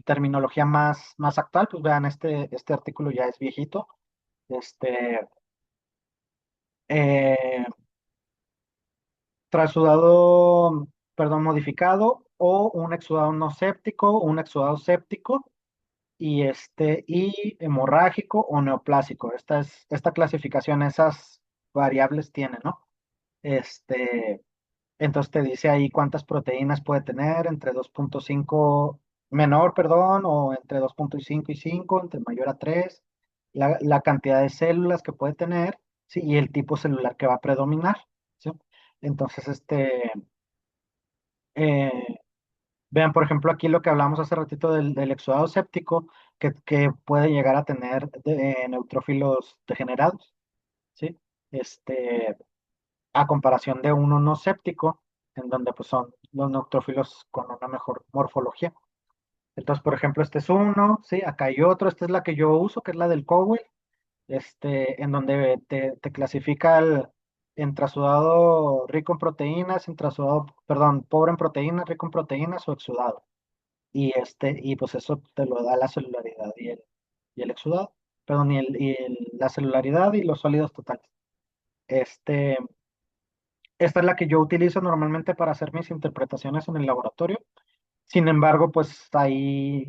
terminología más actual, pues vean, este artículo ya es viejito. Este, eh, Trasudado, perdón, modificado o un exudado no séptico, un exudado séptico y hemorrágico o neoplásico. Esta clasificación, esas variables tiene, ¿no? Este, entonces te dice ahí cuántas proteínas puede tener, entre 2,5 menor, perdón, o entre 2,5 y 5 entre mayor a 3 la cantidad de células que puede tener, sí, y el tipo celular que va a predominar, ¿sí? Entonces, eh, vean, por ejemplo, aquí lo que hablamos hace ratito del exudado séptico, que puede llegar a tener neutrófilos degenerados, ¿sí? Este, a comparación de uno no séptico, en donde pues son los neutrófilos con una mejor morfología. Entonces, por ejemplo, este es uno, ¿sí? Acá hay otro, esta es la que yo uso, que es la del Cowell, en donde te clasifica en trasudado rico en proteínas, en trasudado, perdón, pobre en proteínas, rico en proteínas o exudado. Y pues eso te lo da la celularidad y el exudado, perdón, la celularidad y los sólidos totales. Este, Esta es la que yo utilizo normalmente para hacer mis interpretaciones en el laboratorio. Sin embargo, pues ahí,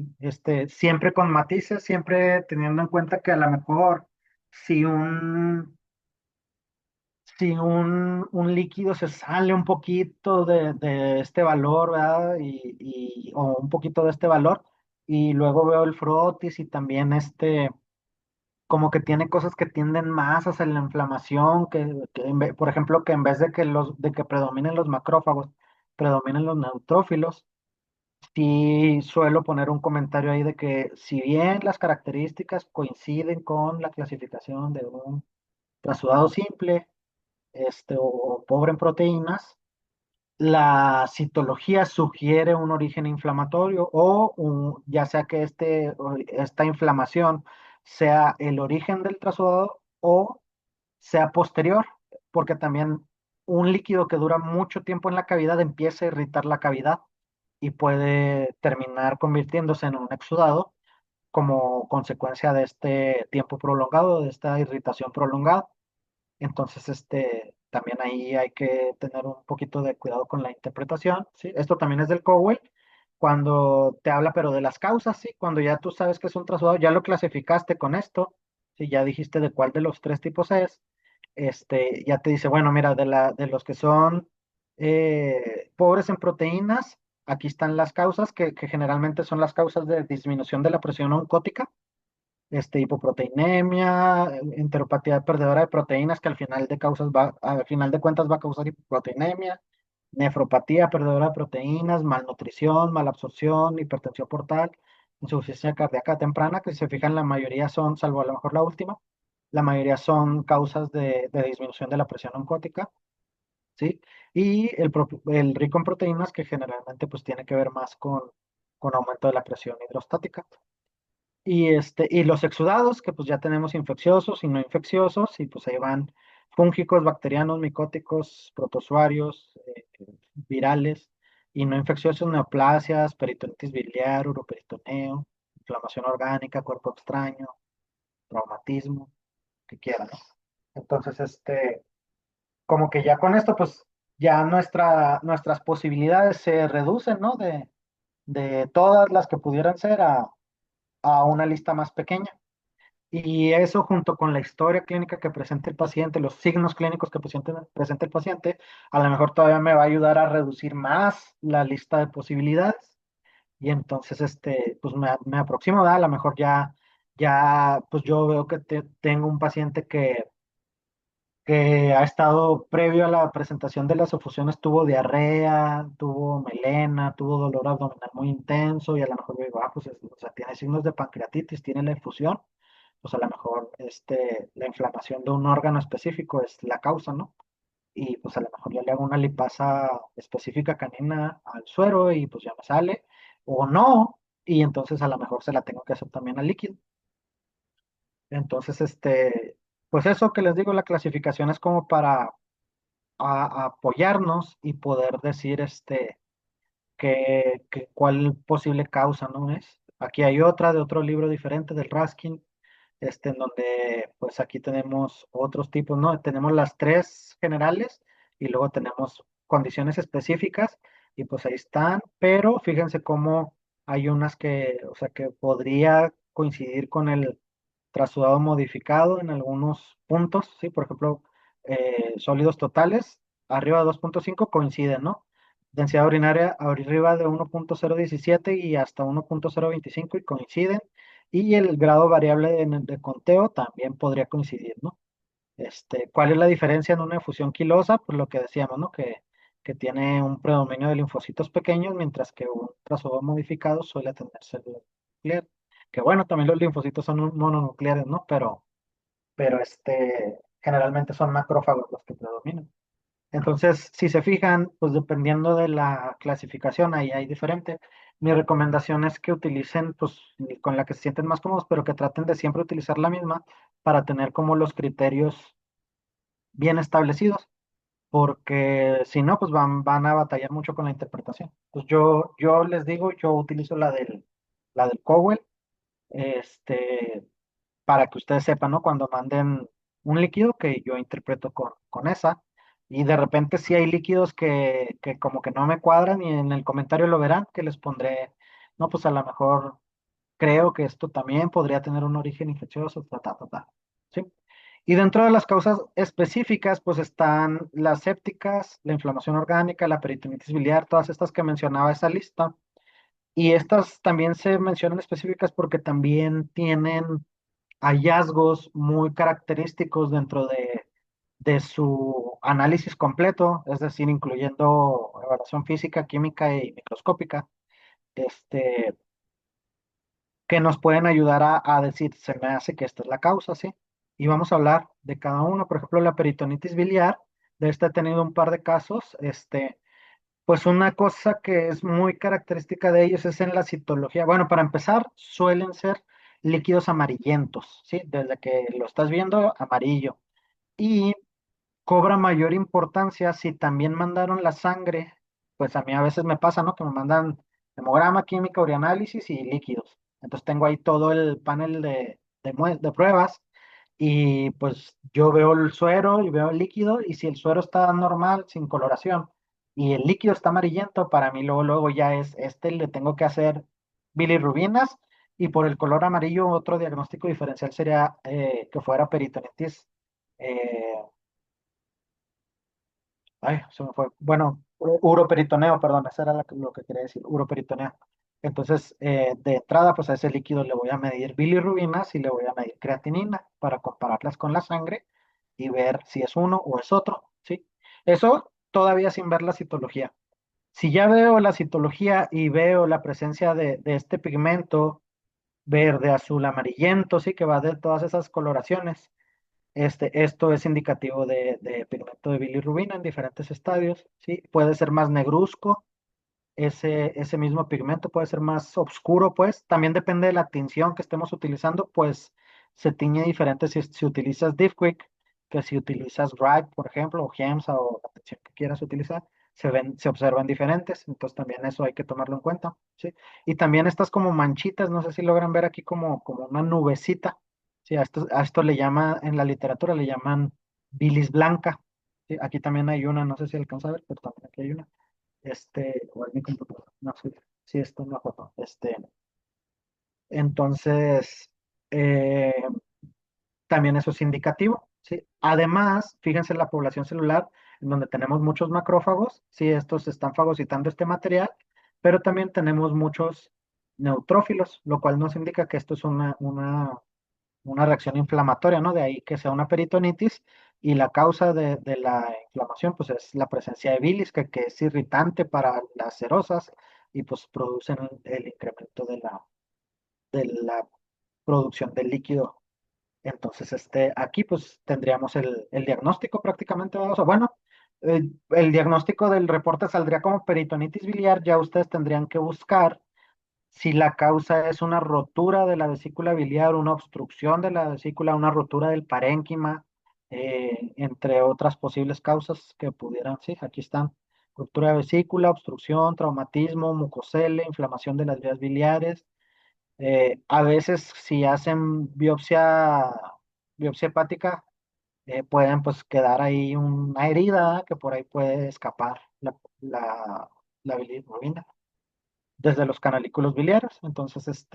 siempre con matices, siempre teniendo en cuenta que a lo mejor si un líquido se sale un poquito de este valor, ¿verdad? O un poquito de este valor, y luego veo el frotis y también como que tiene cosas que tienden más hacia la inflamación, por ejemplo, que en vez de que predominen los macrófagos, predominen los neutrófilos. Sí, suelo poner un comentario ahí de que si bien las características coinciden con la clasificación de un trasudado simple, o pobre en proteínas, la citología sugiere un origen inflamatorio ya sea que esta inflamación sea el origen del trasudado o sea posterior, porque también un líquido que dura mucho tiempo en la cavidad empieza a irritar la cavidad y puede terminar convirtiéndose en un exudado como consecuencia de este tiempo prolongado, de esta irritación prolongada. Entonces, también ahí hay que tener un poquito de cuidado con la interpretación, ¿sí? Esto también es del Cowell, cuando te habla, pero de las causas, ¿sí? Cuando ya tú sabes que es un trasudado, ya lo clasificaste con esto, ¿sí? Ya dijiste de cuál de los tres tipos es, ya te dice, bueno, mira, de los que son pobres en proteínas, aquí están las causas, que generalmente son las causas de disminución de la presión oncótica, hipoproteinemia, enteropatía perdedora de proteínas, que al final de cuentas va a causar hipoproteinemia, nefropatía perdedora de proteínas, malnutrición, malabsorción, hipertensión portal, insuficiencia cardíaca temprana, que si se fijan la mayoría son, salvo a lo mejor la última, la mayoría son causas de disminución de la presión oncótica, ¿sí? Y el rico en proteínas, que generalmente pues tiene que ver más con aumento de la presión hidrostática. Y los exudados, que pues ya tenemos infecciosos y no infecciosos, y pues ahí van fúngicos, bacterianos, micóticos, protozoarios, virales, y no infecciosos, neoplasias, peritonitis biliar, uroperitoneo, inflamación orgánica, cuerpo extraño, traumatismo, que quieran, ¿no? Entonces, como que ya con esto, pues ya nuestras posibilidades se reducen, ¿no? De todas las que pudieran ser a una lista más pequeña. Y eso junto con la historia clínica que presenta el paciente, los signos clínicos que presenta el paciente, a lo mejor todavía me va a ayudar a reducir más la lista de posibilidades. Y entonces, pues me aproximo, ¿verdad? A lo mejor pues yo veo que tengo un paciente que ha estado previo a la presentación de las efusiones, tuvo diarrea, tuvo melena, tuvo dolor abdominal muy intenso y a lo mejor yo digo, pues o sea, tiene signos de pancreatitis, tiene la efusión, pues a lo mejor la inflamación de un órgano específico es la causa, ¿no? Y pues a lo mejor ya le hago una lipasa específica canina al suero y pues ya me sale, o no, y entonces a lo mejor se la tengo que hacer también al líquido. Entonces, pues eso que les digo, la clasificación es como para a apoyarnos y poder decir cuál posible causa no es. Aquí hay otra de otro libro diferente del Raskin, en donde pues aquí tenemos otros tipos, ¿no? Tenemos las tres generales y luego tenemos condiciones específicas y pues ahí están, pero fíjense cómo hay unas o sea, que podría coincidir con el trasudado modificado en algunos puntos, ¿sí? Por ejemplo, sólidos totales, arriba de 2.5 coinciden, ¿no? Densidad urinaria arriba de 1.017 y hasta 1.025 y coinciden. Y el grado variable de conteo también podría coincidir, ¿no? ¿Cuál es la diferencia en una efusión quilosa? Pues lo que decíamos, ¿no? Que tiene un predominio de linfocitos pequeños, mientras que un trasudado modificado suele tener células nucleares. Que bueno, también los linfocitos son mononucleares, ¿no? Pero generalmente son macrófagos los que predominan. Entonces, si se fijan, pues dependiendo de la clasificación, ahí hay diferente. Mi recomendación es que utilicen, pues, con la que se sienten más cómodos, pero que traten de siempre utilizar la misma para tener como los criterios bien establecidos. porque si no, pues van a batallar mucho con la interpretación. Pues yo les digo, yo utilizo la del Cowell, este, para que ustedes sepan, ¿no? Cuando manden un líquido que yo interpreto con esa. Y de repente sí hay líquidos que como que no me cuadran y en el comentario lo verán, que les pondré, no, pues a lo mejor creo que esto también podría tener un origen infeccioso, ¿sí? Y dentro de las causas específicas, pues están las sépticas, la inflamación orgánica, la peritonitis biliar, todas estas que mencionaba esa lista. Y estas también se mencionan específicas porque también tienen hallazgos muy característicos dentro de su análisis completo, es decir, incluyendo evaluación física, química y microscópica, este, que nos pueden ayudar a decir, se me hace que esta es la causa, ¿sí? Y vamos a hablar de cada uno. Por ejemplo, la peritonitis biliar, de esta he tenido un par de casos, pues una cosa que es muy característica de ellos es en la citología. Bueno, para empezar, suelen ser líquidos amarillentos, ¿sí? Desde que lo estás viendo, amarillo. Y cobra mayor importancia si también mandaron la sangre, pues a mí a veces me pasa, ¿no? Que me mandan hemograma, química, urianálisis y líquidos. Entonces tengo ahí todo el panel de pruebas y pues yo veo el suero y veo el líquido y si el suero está normal, sin coloración, y el líquido está amarillento, para mí luego ya es, le tengo que hacer bilirrubinas y por el color amarillo otro diagnóstico diferencial sería que fuera peritonitis. eh, Ay, se me fue. Bueno, uroperitoneo, perdón, eso era lo que quería decir, uroperitoneo. Entonces, de entrada, pues a ese líquido le voy a medir bilirrubinas y le voy a medir creatinina para compararlas con la sangre y ver si es uno o es otro, ¿sí? Eso todavía sin ver la citología. Si ya veo la citología y veo la presencia de este pigmento verde, azul, amarillento, sí, que va de todas esas coloraciones, esto es indicativo de pigmento de bilirrubina en diferentes estadios, ¿sí? Puede ser más negruzco, ese mismo pigmento puede ser más oscuro, pues. También depende de la tinción que estemos utilizando, pues se tiñe diferente si utilizas Diffquick, que si utilizas Bright, por ejemplo, o Gemsa o la tinción que quieras utilizar, se observan diferentes, entonces también eso hay que tomarlo en cuenta, ¿sí? Y también estas como manchitas, no sé si logran ver aquí como una nubecita, ¿sí? A esto le llama, en la literatura le llaman bilis blanca, ¿sí? Aquí también hay una, no sé si alcanza a ver, pero también aquí hay una o en mi computadora, no sé si esto es una foto, entonces, eh, también eso es indicativo, ¿sí? Además, fíjense en la población celular, en donde tenemos muchos macrófagos, sí, estos están fagocitando este material, pero también tenemos muchos neutrófilos, lo cual nos indica que esto es una reacción inflamatoria, ¿no? De ahí que sea una peritonitis y la causa de la inflamación, pues es la presencia de bilis, que es irritante para las serosas y pues producen el incremento de la producción del líquido. Entonces, aquí pues tendríamos el diagnóstico prácticamente, o sea, bueno, el diagnóstico del reporte saldría como peritonitis biliar, ya ustedes tendrían que buscar si la causa es una rotura de la vesícula biliar, una obstrucción de la vesícula, una rotura del parénquima, entre otras posibles causas que pudieran, sí, aquí están, ruptura de vesícula, obstrucción, traumatismo, mucosele, inflamación de las vías biliares. A veces si hacen biopsia hepática, pueden pues quedar ahí una herida que por ahí puede escapar la, la bilirrubina desde los canalículos biliares. Entonces,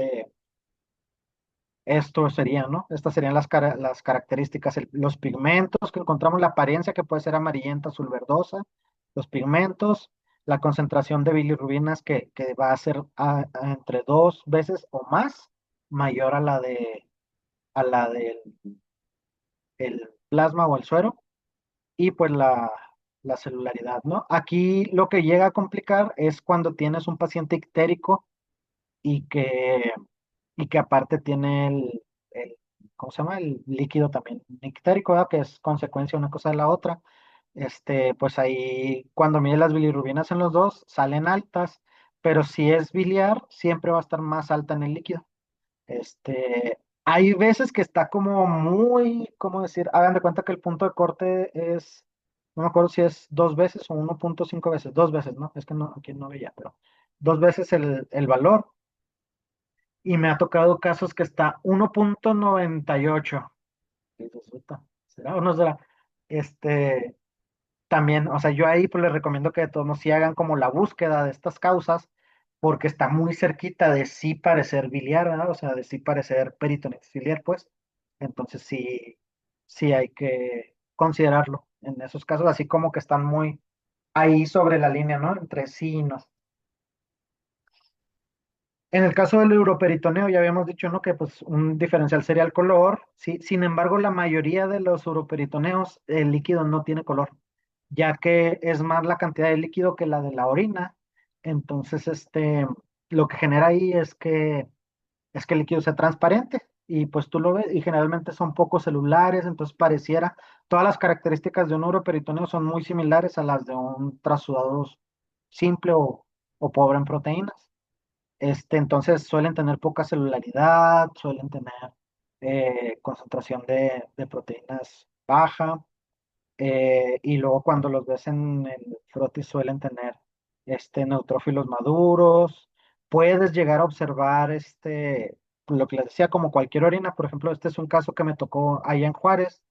esto sería, ¿no? Estas serían las características, los pigmentos que encontramos, la apariencia que puede ser amarillenta, azul verdosa, los pigmentos, la concentración de bilirrubinas que va a ser entre 2 veces o más mayor a la del el plasma o el suero, y pues la celularidad, ¿no? Aquí lo que llega a complicar es cuando tienes un paciente ictérico y que aparte tiene ¿cómo se llama? El líquido también nictérico, ¿verdad? Que es consecuencia una cosa de la otra. Pues ahí cuando mide las bilirrubinas en los dos, salen altas, pero si es biliar, siempre va a estar más alta en el líquido. Hay veces que está como muy, ¿cómo decir? Hagan de cuenta que el punto de corte es no me acuerdo si es 2 veces o 1.5 veces, 2 veces, ¿no? Es que no, aquí no veía, pero 2 veces el valor. Y me ha tocado casos que está 1.98. Y dices, "Uta, ¿será o no será?". Este, también, o sea, yo ahí pues les recomiendo que de todos modos sí hagan como la búsqueda de estas causas, porque está muy cerquita de sí parecer biliar, ¿verdad? O sea, de sí parecer peritonitis biliar, pues. Entonces sí, sí hay que considerarlo en esos casos, así como que están muy ahí sobre la línea, ¿no? Entre sí y no. En el caso del uroperitoneo, ya habíamos dicho, ¿no? Que pues un diferencial sería el color. Sí, sin embargo, la mayoría de los uroperitoneos, el líquido no tiene color, ya que es más la cantidad de líquido que la de la orina. Entonces, lo que genera ahí es que el líquido sea transparente y pues tú lo ves y generalmente son pocos celulares, entonces pareciera, todas las características de un uroperitoneo son muy similares a las de un trasudado simple o pobre en proteínas. Entonces suelen tener poca celularidad, suelen tener concentración de proteínas baja, y luego cuando los ves en el frotis suelen tener neutrófilos maduros. Puedes llegar a observar lo que les decía, como cualquier orina. Por ejemplo, este es un caso que me tocó allá en Juárez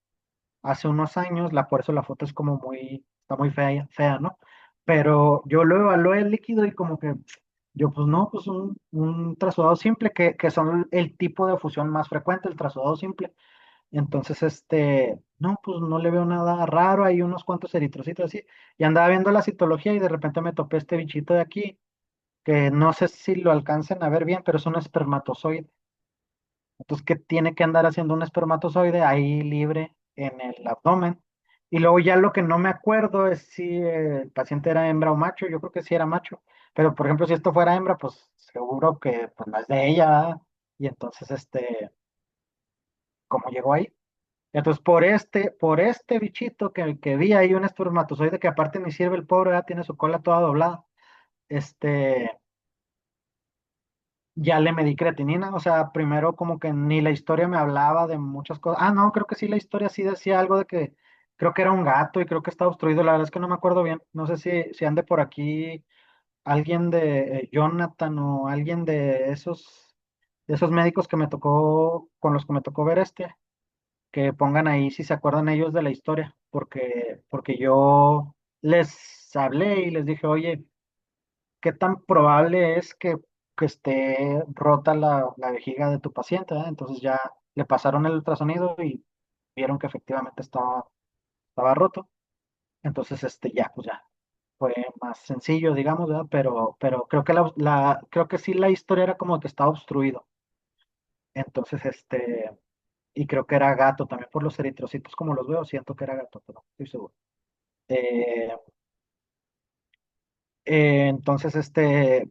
hace unos años, por eso la foto es como está muy fea, fea, ¿no? Pero yo lo evalué el líquido y como que yo, pues no, pues un trasudado simple, que son el tipo de fusión más frecuente, el trasudado simple. Entonces, no, pues no le veo nada raro, hay unos cuantos eritrocitos así. Y andaba viendo la citología y de repente me topé este bichito de aquí, que no sé si lo alcancen a ver bien, pero es un espermatozoide. Entonces, ¿qué tiene que andar haciendo un espermatozoide ahí libre en el abdomen? Y luego ya lo que no me acuerdo es si el paciente era hembra o macho. Yo creo que sí era macho. Pero, por ejemplo, si esto fuera hembra, pues seguro que pues, no es de ella, ¿verdad? Y entonces, ¿cómo llegó ahí? Entonces, por este bichito que vi ahí, un espermatozoide que aparte ni sirve el pobre, ¿verdad? Tiene su cola toda doblada. Este, ya le medí creatinina, o sea, primero como que ni la historia me hablaba de muchas cosas. Ah, no, creo que sí, la historia sí decía algo de que creo que era un gato y creo que estaba obstruido. La verdad es que no me acuerdo bien. No sé si ande por aquí alguien de Jonathan o alguien de esos médicos que me tocó, con los que me tocó ver que pongan ahí si se acuerdan ellos de la historia, porque yo les hablé y les dije, oye, ¿qué tan probable es que esté rota la vejiga de tu paciente? Entonces ya le pasaron el ultrasonido y vieron que efectivamente estaba roto. Entonces, ya, pues ya, fue más sencillo, digamos, ¿verdad? Pero creo que creo que sí la historia era como que estaba obstruido. Entonces, y creo que era gato también por los eritrocitos, como los veo, siento que era gato, pero no estoy seguro. Eh, entonces,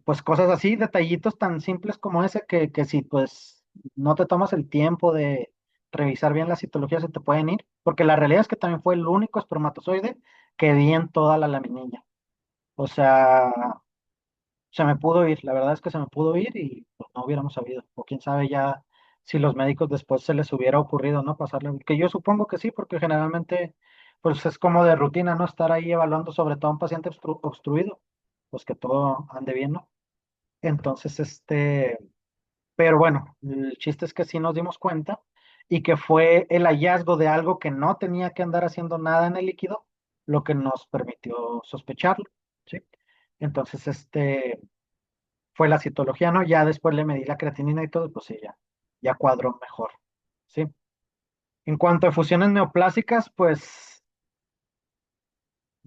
pues cosas así, detallitos tan simples como ese, que si pues no te tomas el tiempo de revisar bien la citología, se te pueden ir, porque la realidad es que también fue el único espermatozoide que vi en toda la laminilla. O sea, se me pudo ir, la verdad es que se me pudo ir y pues, no hubiéramos sabido, o quién sabe ya si los médicos después se les hubiera ocurrido, ¿no? Pasarle, que yo supongo que sí, porque generalmente pues es como de rutina, ¿no? Estar ahí evaluando sobre todo a un paciente obstruido, pues que todo ande bien, ¿no? Entonces, pero bueno, el chiste es que sí nos dimos cuenta y que fue el hallazgo de algo que no tenía que andar haciendo nada en el líquido, lo que nos permitió sospecharlo, ¿sí? Entonces, fue la citología, ¿no? Ya después le medí la creatinina y todo, pues sí, ya cuadró mejor, ¿sí? En cuanto a fusiones neoplásicas, pues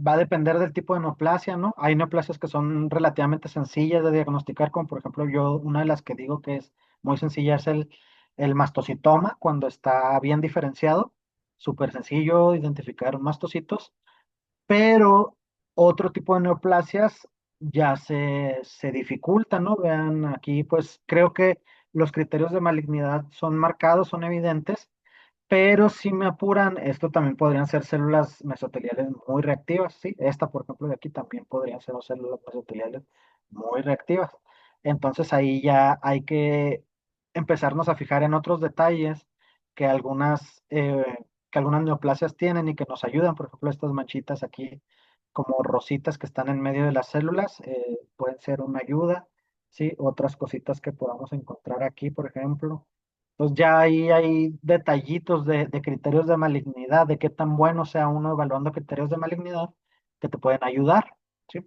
va a depender del tipo de neoplasia, ¿no? Hay neoplasias que son relativamente sencillas de diagnosticar, como por ejemplo yo, una de las que digo que es muy sencilla es el mastocitoma, cuando está bien diferenciado, súper sencillo identificar mastocitos, pero otro tipo de neoplasias ya se dificulta, ¿no? Vean aquí, pues creo que los criterios de malignidad son marcados, son evidentes, pero si me apuran, esto también podrían ser células mesoteliales muy reactivas, ¿sí? Esta, por ejemplo, de aquí también podrían ser células mesoteliales muy reactivas. Entonces ahí ya hay que empezarnos a fijar en otros detalles que algunas que algunas neoplasias tienen y que nos ayudan. Por ejemplo, estas manchitas aquí como rositas que están en medio de las células pueden ser una ayuda, ¿sí? Otras cositas que podamos encontrar aquí, por ejemplo. Entonces ya ahí hay detallitos de criterios de malignidad, de qué tan bueno sea uno evaluando criterios de malignidad que te pueden ayudar, ¿sí?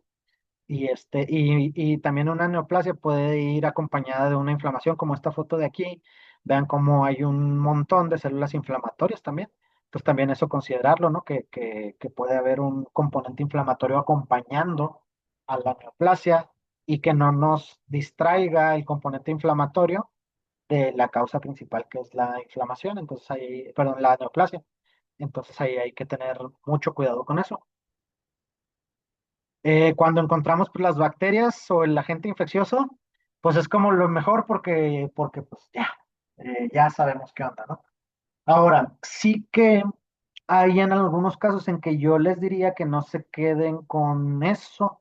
Y también una neoplasia puede ir acompañada de una inflamación, como esta foto de aquí. Vean cómo hay un montón de células inflamatorias también. Pues también eso considerarlo, ¿no? Que puede haber un componente inflamatorio acompañando a la neoplasia y que no nos distraiga el componente inflamatorio de la causa principal que es la inflamación. Entonces ahí, perdón, la neoplasia. Entonces ahí hay que tener mucho cuidado con eso. Cuando encontramos pues, las bacterias o el agente infeccioso, pues es como lo mejor porque pues ya sabemos qué onda, ¿no? Ahora, sí que hay en algunos casos en que yo les diría que no se queden con eso,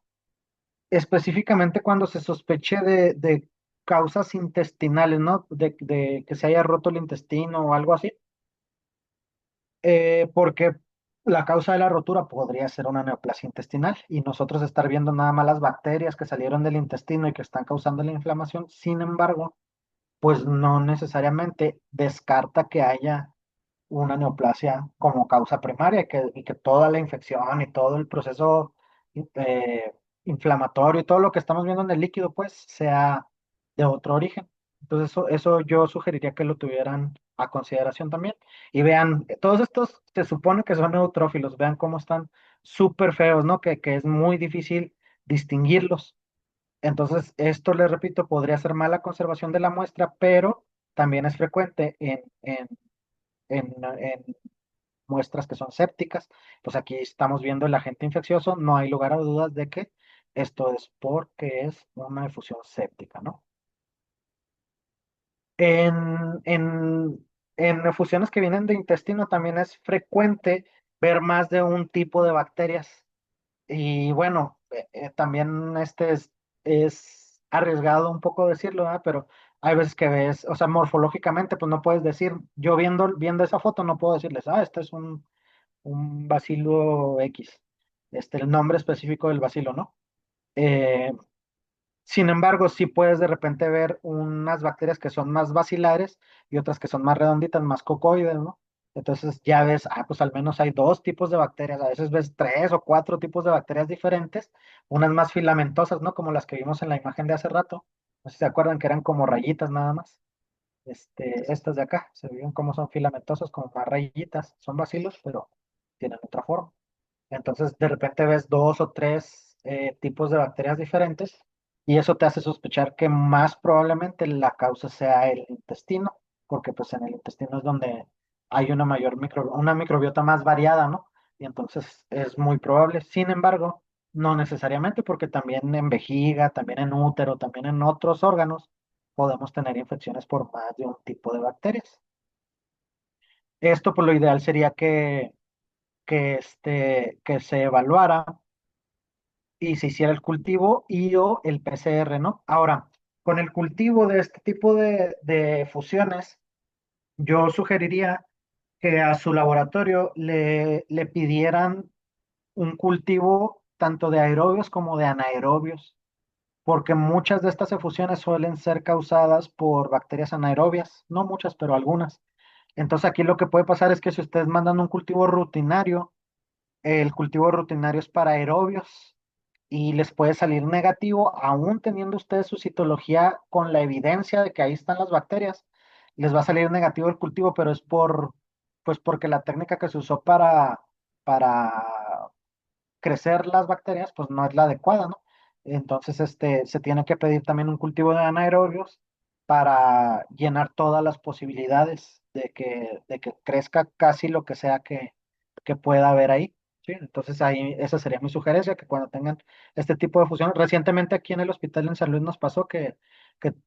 específicamente cuando se sospeche de causas intestinales, ¿no? De que se haya roto el intestino o algo así. Porque la causa de la rotura podría ser una neoplasia intestinal y nosotros estar viendo nada más las bacterias que salieron del intestino y que están causando la inflamación. Sin embargo, pues no necesariamente descarta que haya una neoplasia como causa primaria y que toda la infección y todo el proceso eh, inflamatorio y todo lo que estamos viendo en el líquido, pues sea de otro origen. Entonces, eso yo sugeriría que lo tuvieran a consideración también. Y vean, todos estos se supone que son neutrófilos, vean cómo están súper feos, ¿no? Que es muy difícil distinguirlos. Entonces, esto, les repito, podría ser mala conservación de la muestra, pero también es frecuente en muestras que son sépticas. Pues aquí estamos viendo el agente infeccioso, no hay lugar a dudas de que esto es porque es una efusión séptica, ¿no? En, en, en efusiones que vienen de intestino también es frecuente ver más de un tipo de bacterias. Y bueno, también es arriesgado un poco decirlo, ¿verdad? Pero hay veces que ves, o sea, morfológicamente, pues no puedes decir, yo viendo esa foto no puedo decirles, este es un bacilo X, el nombre específico del bacilo, ¿no? Eh, Sin embargo, sí puedes de repente ver unas bacterias que son más bacilares y otras que son más redonditas, más cocoides, ¿no? Entonces ya ves, pues al menos hay dos tipos de bacterias, a veces ves tres o cuatro tipos de bacterias diferentes, unas más filamentosas, ¿no? Como las que vimos en la imagen de hace rato, no sé si se acuerdan que eran como rayitas nada más. Estas de acá, se ven como son filamentosas, como más rayitas, son bacilos, pero tienen otra forma. Entonces, de repente ves dos o tres tipos de bacterias diferentes y eso te hace sospechar que más probablemente la causa sea el intestino, porque pues en el intestino es donde hay una microbiota más variada, ¿no? Y entonces es muy probable. Sin embargo, no necesariamente, porque también en vejiga, también en útero, también en otros órganos podemos tener infecciones por más de un tipo de bacterias. Esto, por lo ideal, sería que se evaluara y se hiciera el cultivo y o el PCR, ¿no? Ahora, con el cultivo de este tipo de fusiones, yo sugeriría que a su laboratorio le pidieran un cultivo tanto de aerobios como de anaerobios, porque muchas de estas efusiones suelen ser causadas por bacterias anaerobias, no muchas, pero algunas. Entonces aquí lo que puede pasar es que si ustedes mandan un cultivo rutinario, el cultivo rutinario es para aerobios y les puede salir negativo, aún teniendo ustedes su citología con la evidencia de que ahí están las bacterias, les va a salir negativo el cultivo, pero es pues porque la técnica que se usó para crecer las bacterias, pues no es la adecuada, ¿no? Entonces, se tiene que pedir también un cultivo de anaerobios para llenar todas las posibilidades de que crezca casi lo que sea que pueda haber ahí. ¿Sí? Entonces, ahí esa sería mi sugerencia, que cuando tengan este tipo de fusión, recientemente aquí en el hospital en San Luis nos pasó que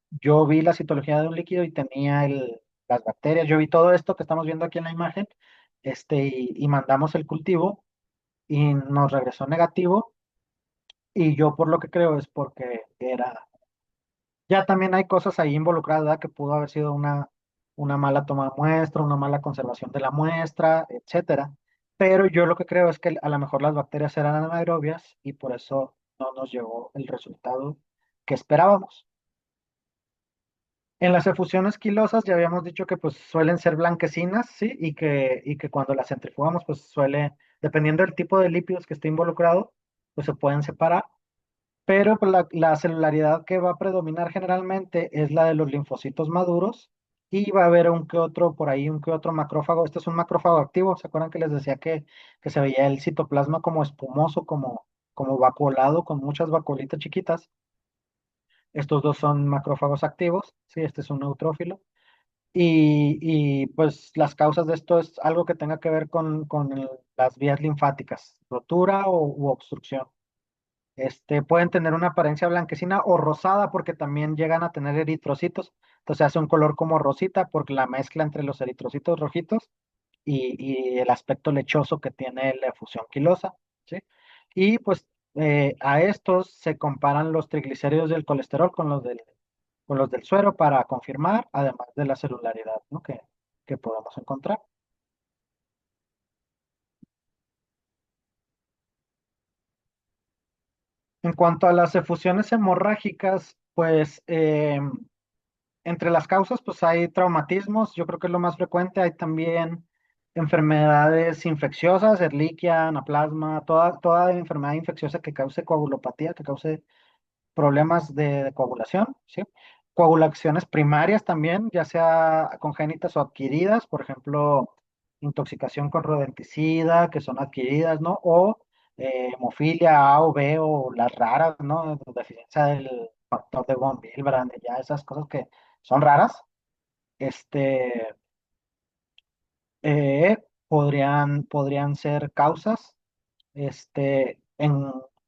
yo vi la citología de un líquido y tenía las bacterias, yo vi todo esto que estamos viendo aquí en la imagen, y mandamos el cultivo y nos regresó negativo y yo por lo que creo es porque ya también hay cosas ahí involucradas, ¿verdad? Que pudo haber sido una mala toma de muestra, una mala conservación de la muestra, etcétera. Pero yo lo que creo es que a lo mejor las bacterias eran anaerobias y por eso no nos llegó el resultado que esperábamos. En las efusiones quilosas ya habíamos dicho que pues suelen ser blanquecinas, ¿sí? Y que cuando las centrifugamos pues suele, dependiendo del tipo de lípidos que esté involucrado, pues se pueden separar. Pero pues, la celularidad que va a predominar generalmente es la de los linfocitos maduros y va a haber un que otro por ahí, un que otro macrófago. Este es un macrófago activo. ¿Se acuerdan que les decía que se veía el citoplasma como espumoso, como vacuolado, con muchas vacuolitas chiquitas? Estos dos son macrófagos activos. Sí, este es un neutrófilo. Pues las causas de esto es algo que tenga que ver con las vías linfáticas, rotura u obstrucción. Pueden tener una apariencia blanquecina o rosada porque también llegan a tener eritrocitos. Entonces hace un color como rosita porque la mezcla entre los eritrocitos rojitos y el aspecto lechoso que tiene la efusión quilosa, ¿sí? Y pues a estos se comparan los triglicéridos y el colesterol con los del suero para confirmar, además de la celularidad, ¿no? que podemos encontrar. En cuanto a las efusiones hemorrágicas, pues entre las causas, pues hay traumatismos, yo creo que es lo más frecuente. Hay también enfermedades infecciosas, Ehrlichia, anaplasma, toda enfermedad infecciosa que cause coagulopatía, que cause problemas de coagulación, ¿sí? Coagulaciones primarias también, ya sea congénitas o adquiridas, por ejemplo, intoxicación con rodenticida, que son adquiridas, ¿no? O hemofilia A o B o las raras, ¿no? Deficiencia del factor de von Willebrand, ya esas cosas que son raras, este, podrían ser causas,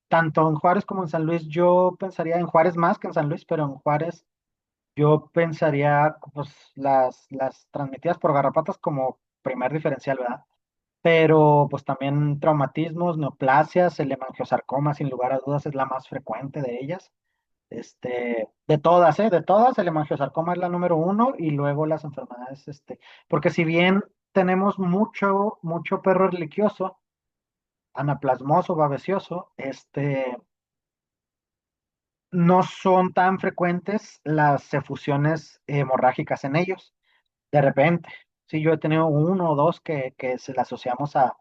tanto en Juárez como en San Luis. Yo pensaría en Juárez más que en San Luis, pero en Juárez yo pensaría pues las transmitidas por garrapatas como primer diferencial, ¿verdad? Pero pues también traumatismos, neoplasias, el hemangiosarcoma, sin lugar a dudas, es la más frecuente de ellas. De todas, ¿eh? De todas, el hemangiosarcoma es la número uno y luego las enfermedades, porque si bien tenemos mucho, mucho perro religioso, anaplasmoso, babesioso, no son tan frecuentes las efusiones hemorrágicas en ellos. De repente, sí, yo he tenido uno o dos que se le asociamos a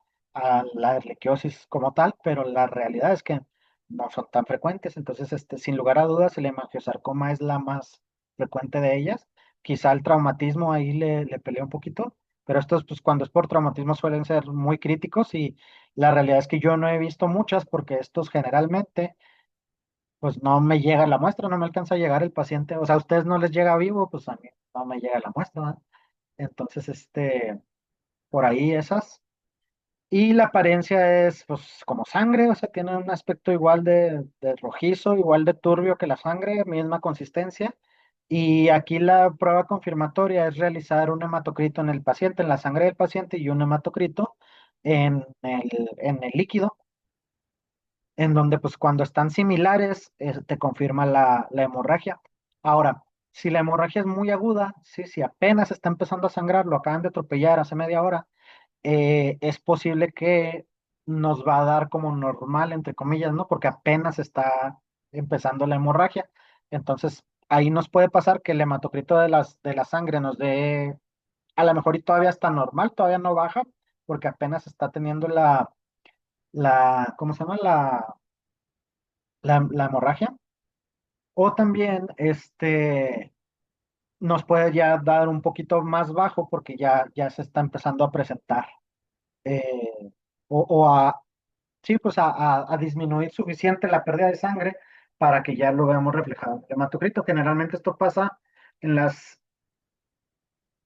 la erliquiosis como tal, pero la realidad es que no son tan frecuentes. Entonces, sin lugar a dudas, el hemangiosarcoma es la más frecuente de ellas. Quizá el traumatismo ahí le pelea un poquito, pero estos, pues cuando es por traumatismo suelen ser muy críticos y la realidad es que yo no he visto muchas porque estos generalmente pues no me llega la muestra, no me alcanza a llegar el paciente, o sea, a ustedes no les llega vivo, pues a mí no me llega la muestra, ¿verdad? Entonces, por ahí esas. Y la apariencia es, pues, como sangre, o sea, tiene un aspecto igual de rojizo, igual de turbio que la sangre, misma consistencia. Y aquí la prueba confirmatoria es realizar un hematocrito en el paciente, en la sangre del paciente, y un hematocrito en el líquido en donde pues cuando están similares te confirma la hemorragia. Ahora, si la hemorragia es muy aguda, ¿sí? Si apenas está empezando a sangrar, lo acaban de atropellar hace media hora, es posible que nos va a dar como normal, entre comillas, ¿no? Porque apenas está empezando la hemorragia. Entonces, ahí nos puede pasar que el hematocrito de la sangre nos dé, a lo mejor y todavía está normal, todavía no baja, porque apenas está teniendo ¿cómo se llama? La hemorragia. O también nos puede ya dar un poquito más bajo porque ya se está empezando a presentar. eh, sí, pues a disminuir suficiente la pérdida de sangre para que ya lo veamos reflejado en el hematocrito. Generalmente esto pasa en las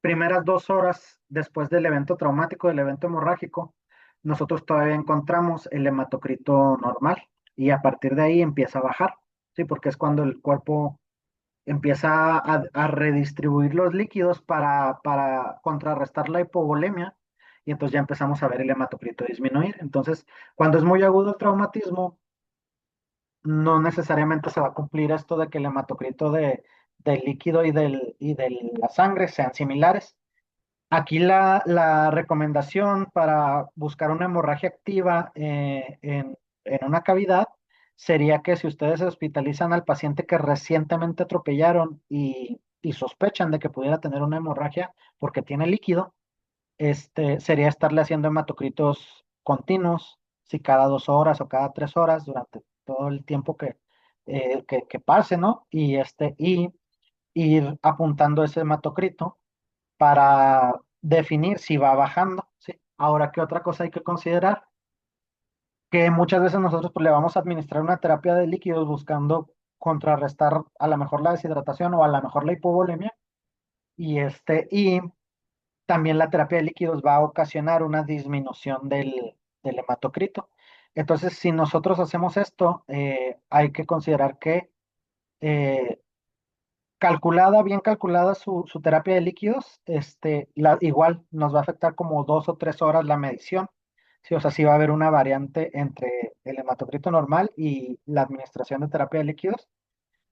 primeras 2 horas después del evento traumático, del evento hemorrágico. Nosotros todavía encontramos el hematocrito normal y a partir de ahí empieza a bajar, ¿sí? Porque es cuando el cuerpo empieza a redistribuir los líquidos para contrarrestar la hipovolemia y entonces ya empezamos a ver el hematocrito disminuir. Entonces, cuando es muy agudo el traumatismo, no necesariamente se va a cumplir esto de que el hematocrito del líquido y de la sangre sean similares. Aquí la recomendación para buscar una hemorragia activa en una cavidad sería que si ustedes hospitalizan al paciente que recientemente atropellaron y sospechan de que pudiera tener una hemorragia porque tiene líquido, sería estarle haciendo hematocritos continuos, si cada 2 horas o cada 3 horas durante todo el tiempo que pase, ¿no? Y ir apuntando ese hematocrito para definir si va bajando, ¿sí? Ahora, ¿qué otra cosa hay que considerar? Que muchas veces nosotros pues, le vamos a administrar una terapia de líquidos buscando contrarrestar a lo mejor la deshidratación o a lo mejor la hipovolemia y también la terapia de líquidos va a ocasionar una disminución del hematocrito. Entonces, si nosotros hacemos esto, hay que considerar que eh, bien calculada su terapia de líquidos, igual nos va a afectar como 2 o 3 horas la medición. Sí, o sea, sí va a haber una variante entre el hematocrito normal y la administración de terapia de líquidos.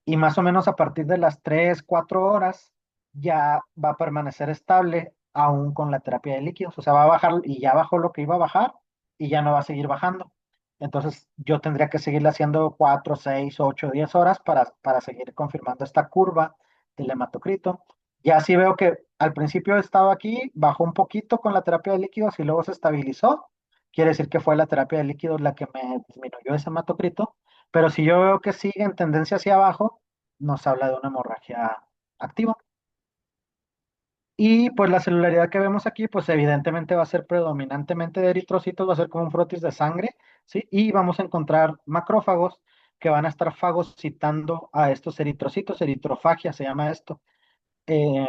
Y más o menos a partir de las 3 4 horas ya va a permanecer estable aún con la terapia de líquidos. O sea, va a bajar y ya bajó lo que iba a bajar y ya no va a seguir bajando. Entonces yo tendría que seguirle haciendo 4 6 8 10 horas para seguir confirmando esta curva del hematocrito. Ya sí veo que al principio estaba aquí, bajó un poquito con la terapia de líquidos y luego se estabilizó. Quiere decir que fue la terapia de líquidos la que me disminuyó ese hematocrito. Pero si yo veo que sigue en tendencia hacia abajo, nos habla de una hemorragia activa. Y pues la celularidad que vemos aquí, pues evidentemente va a ser predominantemente de eritrocitos, va a ser como un frotis de sangre, ¿sí? Y vamos a encontrar macrófagos que van a estar fagocitando a estos eritrocitos, eritrofagia se llama esto. Eh,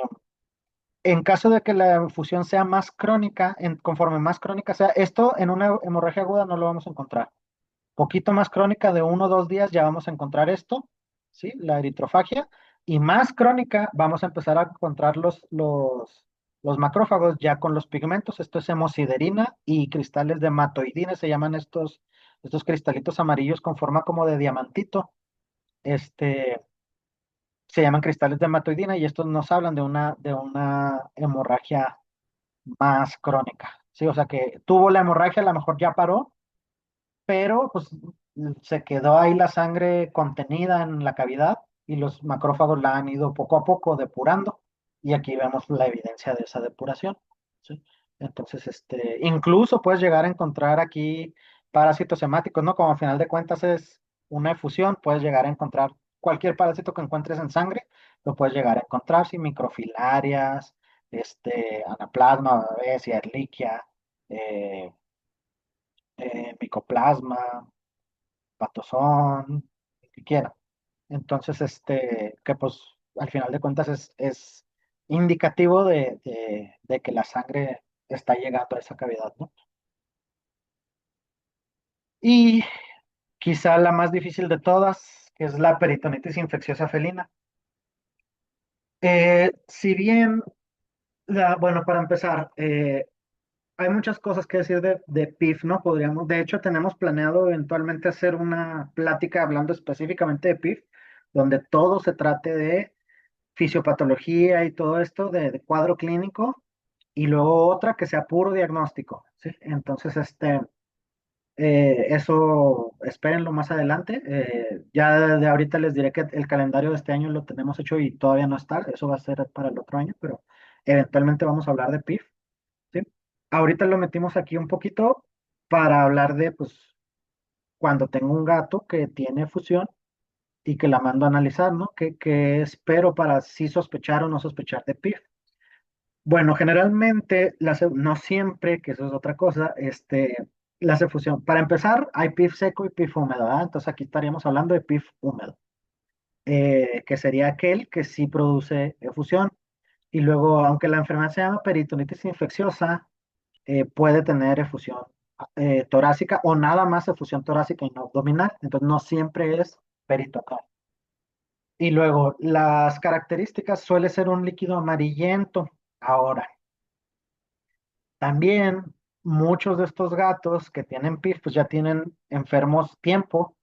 en caso de que la infusión sea más crónica, conforme más crónica sea, esto en una hemorragia aguda no lo vamos a encontrar. Poquito más crónica de 1 o 2 días ya vamos a encontrar esto, ¿sí? La eritrofagia. Y más crónica vamos a empezar a encontrar los macrófagos ya con los pigmentos. Esto es hemosiderina y cristales de matoidina, se llaman estos cristalitos amarillos con forma como de diamantito. Este, Se llaman cristales de matoidina y estos nos hablan de una hemorragia más crónica, ¿sí? O sea que tuvo la hemorragia, a lo mejor ya paró, pero pues se quedó ahí la sangre contenida en la cavidad y los macrófagos la han ido poco a poco depurando y aquí vemos la evidencia de esa depuración, ¿sí? Entonces, incluso puedes llegar a encontrar aquí parásitos hemáticos, ¿no? Como al final de cuentas es una efusión, puedes llegar a encontrar cualquier parásito que encuentres en sangre, lo puedes llegar a encontrar, sí, microfilarias, anaplasma, babesia, ehrlichia, eh, micoplasma, patozón, el que quiera. Entonces, que pues al final de cuentas es indicativo de que la sangre está llegando a esa cavidad, ¿no? Y quizá la más difícil de todas, que es la peritonitis infecciosa felina. Si bien, bueno, para empezar, hay muchas cosas que decir de PIF, ¿no? De hecho, tenemos planeado eventualmente hacer una plática hablando específicamente de PIF, donde todo se trate de fisiopatología y todo esto de cuadro clínico, y luego otra que sea puro diagnóstico, ¿sí? Entonces, eso espérenlo más adelante. Ya de ahorita les diré que el calendario de este año lo tenemos hecho y todavía no está, eso va a ser para el otro año, pero eventualmente vamos a hablar de PIF. ¿Sí? Ahorita lo metimos aquí un poquito para hablar de, pues, cuando tengo un gato que tiene fusión y que la mando a analizar, ¿no? ¿Qué espero para sí sospechar o no sospechar de PIF? Bueno, generalmente, no siempre, que eso es otra cosa, la efusión. Para empezar, hay PIF seco y PIF húmedo, ¿verdad? Entonces aquí estaríamos hablando de PIF húmedo, que sería aquel que sí produce efusión. Y luego, aunque la enfermedad se llama peritonitis infecciosa, puede tener efusión torácica o nada más efusión torácica y no abdominal. Entonces no siempre es peritocal. Y luego las características suele ser un líquido amarillento. Ahora, también muchos de estos gatos que tienen PIF pues ya tienen enfermos tiempo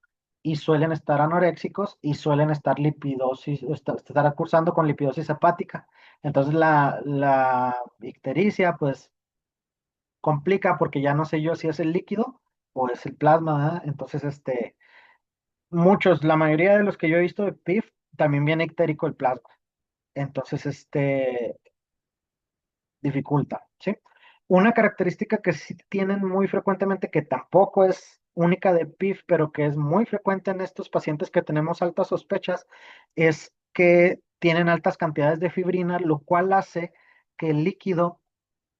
y suelen estar anoréxicos y suelen estar lipidosis, estar cursando con lipidosis hepática. Entonces la ictericia pues complica porque ya no sé yo si es el líquido o es el plasma, ¿verdad? Entonces, la mayoría de los que yo he visto de PIF, también viene ictérico el plasma. Entonces, dificulta, ¿sí? Una característica que sí tienen muy frecuentemente, que tampoco es única de PIF, pero que es muy frecuente en estos pacientes que tenemos altas sospechas, es que tienen altas cantidades de fibrina, lo cual hace que el líquido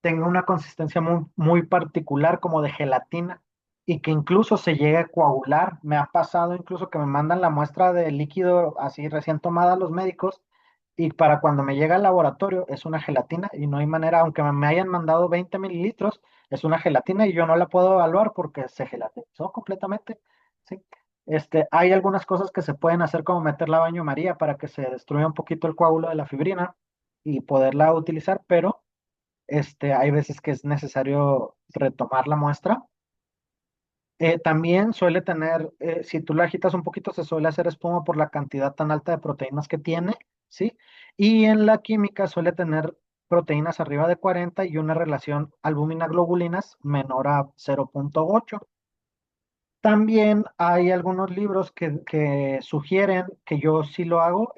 tenga una consistencia muy, muy particular como de gelatina y que incluso se llegue a coagular. Me ha pasado incluso que me mandan la muestra de líquido así recién tomada a los médicos y para cuando me llega al laboratorio es una gelatina y no hay manera, aunque me hayan mandado 20 mililitros, es una gelatina y yo no la puedo evaluar porque se gelatinizó completamente. ¿Sí? Hay algunas cosas que se pueden hacer como meterla a baño María para que se destruya un poquito el coágulo de la fibrina y poderla utilizar, pero hay veces que es necesario retomar la muestra. También suele tener, si tú la agitas un poquito, se suele hacer espuma por la cantidad tan alta de proteínas que tiene, ¿sí? Y en la química suele tener proteínas arriba de 40 y una relación albúmina-globulinas menor a 0,8. También hay algunos libros que sugieren, que yo sí lo hago,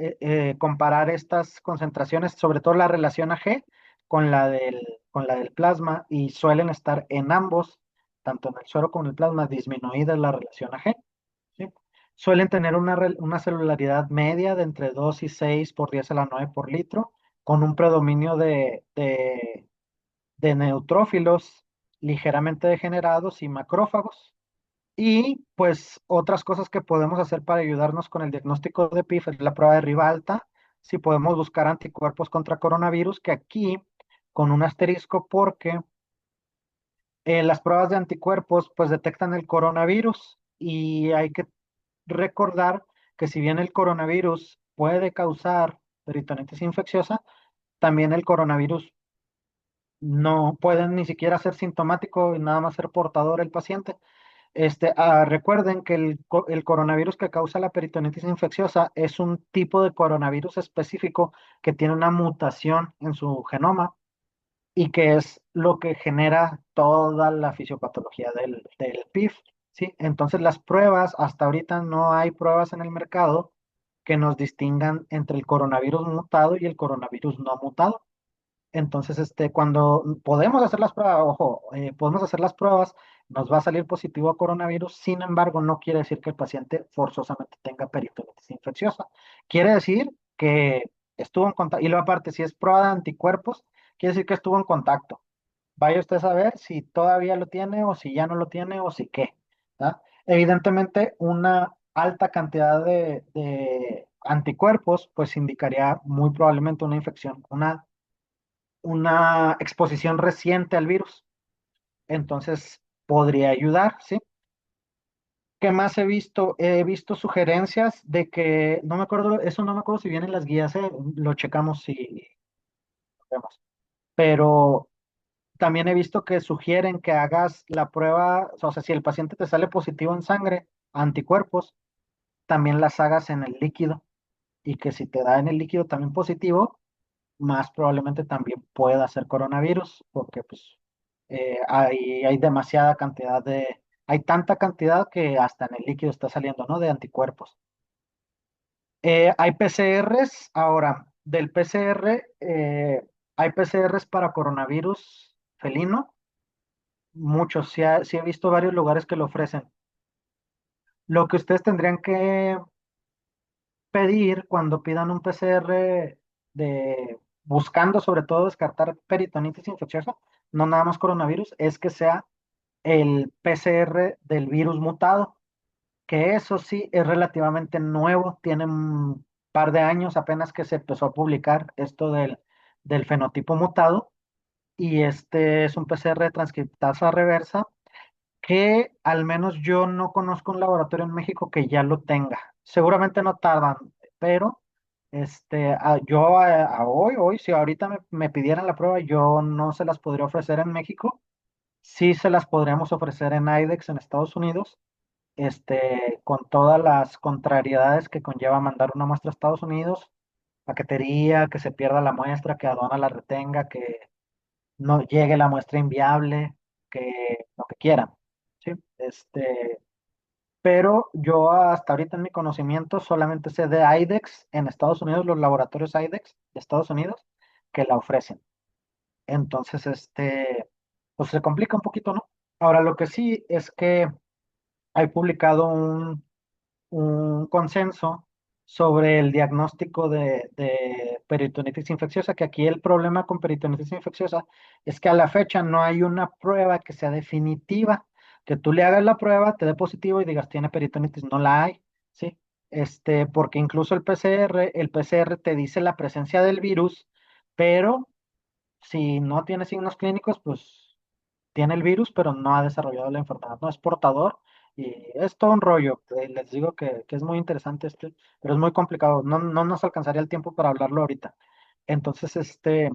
comparar estas concentraciones, sobre todo la relación AG con la del plasma, y suelen estar en ambos, tanto en el suero como en el plasma, disminuida la relación AG. ¿Sí? Suelen tener una celularidad media de entre 2 y 6 por 10 a la 9 por litro, con un predominio de neutrófilos ligeramente degenerados y macrófagos. Y pues otras cosas que podemos hacer para ayudarnos con el diagnóstico de PIF es la prueba de Ribalta, si podemos buscar anticuerpos contra coronavirus, que aquí con un asterisco porque las pruebas de anticuerpos pues detectan el coronavirus y hay que recordar que si bien el coronavirus puede causar peritonitis infecciosa, también el coronavirus no puede ni siquiera ser sintomático y nada más ser portador el paciente. Recuerden que el coronavirus que causa la peritonitis infecciosa es un tipo de coronavirus específico que tiene una mutación en su genoma y que es lo que genera toda la fisiopatología del PIF, ¿sí? Entonces las pruebas, hasta ahorita no hay pruebas en el mercado que nos distingan entre el coronavirus mutado y el coronavirus no mutado. Entonces, cuando podemos hacer las pruebas, ojo, podemos hacer las pruebas, nos va a salir positivo a coronavirus, sin embargo, no quiere decir que el paciente forzosamente tenga peritonitis infecciosa. Quiere decir que estuvo en contacto, y luego aparte, si es prueba de anticuerpos, quiere decir que estuvo en contacto. Vaya usted a saber si todavía lo tiene o si ya no lo tiene o si qué. ¿Tá? Evidentemente, una alta cantidad de anticuerpos, pues indicaría muy probablemente una infección, una exposición reciente al virus. Entonces, podría ayudar, ¿sí? ¿Qué más he visto? He visto sugerencias de que, no me acuerdo, eso no me acuerdo si viene en las guías, lo checamos si vemos. Pero también he visto que sugieren que hagas la prueba, o sea, si el paciente te sale positivo en sangre, anticuerpos, también las hagas en el líquido. Y que si te da en el líquido también positivo, más probablemente también pueda ser coronavirus, porque pues hay demasiada cantidad hay tanta cantidad que hasta en el líquido está saliendo, ¿no? De anticuerpos. Hay PCRs, ahora, del PCR, hay PCRs para coronavirus felino, muchos, sí he visto varios lugares que lo ofrecen. Lo que ustedes tendrían que pedir cuando pidan un PCR buscando sobre todo descartar peritonitis infecciosa, no nada más coronavirus, es que sea el PCR del virus mutado, que eso sí es relativamente nuevo, tiene un par de años apenas que se empezó a publicar esto del fenotipo mutado, y este es un PCR de transcriptasa reversa que al menos yo no conozco un laboratorio en México que ya lo tenga. Seguramente no tardan, pero yo a hoy, si ahorita me pidieran la prueba, yo no se las podría ofrecer en México. Sí se las podríamos ofrecer en IDEX en Estados Unidos, con todas las contrariedades que conlleva mandar una muestra a Estados Unidos, paquetería, que se pierda la muestra, que aduana la retenga, que no llegue la muestra inviable, que lo que quieran, ¿sí? Pero yo hasta ahorita en mi conocimiento solamente sé de IDEX en Estados Unidos, los laboratorios IDEX de Estados Unidos, que la ofrecen. Entonces, pues se complica un poquito, ¿no? Ahora, lo que sí es que hay publicado un consenso sobre el diagnóstico de peritonitis infecciosa, que aquí el problema con peritonitis infecciosa es que a la fecha no hay una prueba que sea definitiva, que tú le hagas la prueba, te dé positivo y digas tiene peritonitis, no la hay, ¿sí? Porque incluso el PCR te dice la presencia del virus, pero si no tiene signos clínicos, pues tiene el virus, pero no ha desarrollado la enfermedad, no es portador y es todo un rollo. Les digo que es muy interesante pero es muy complicado. No, no nos alcanzaría el tiempo para hablarlo ahorita. Entonces, este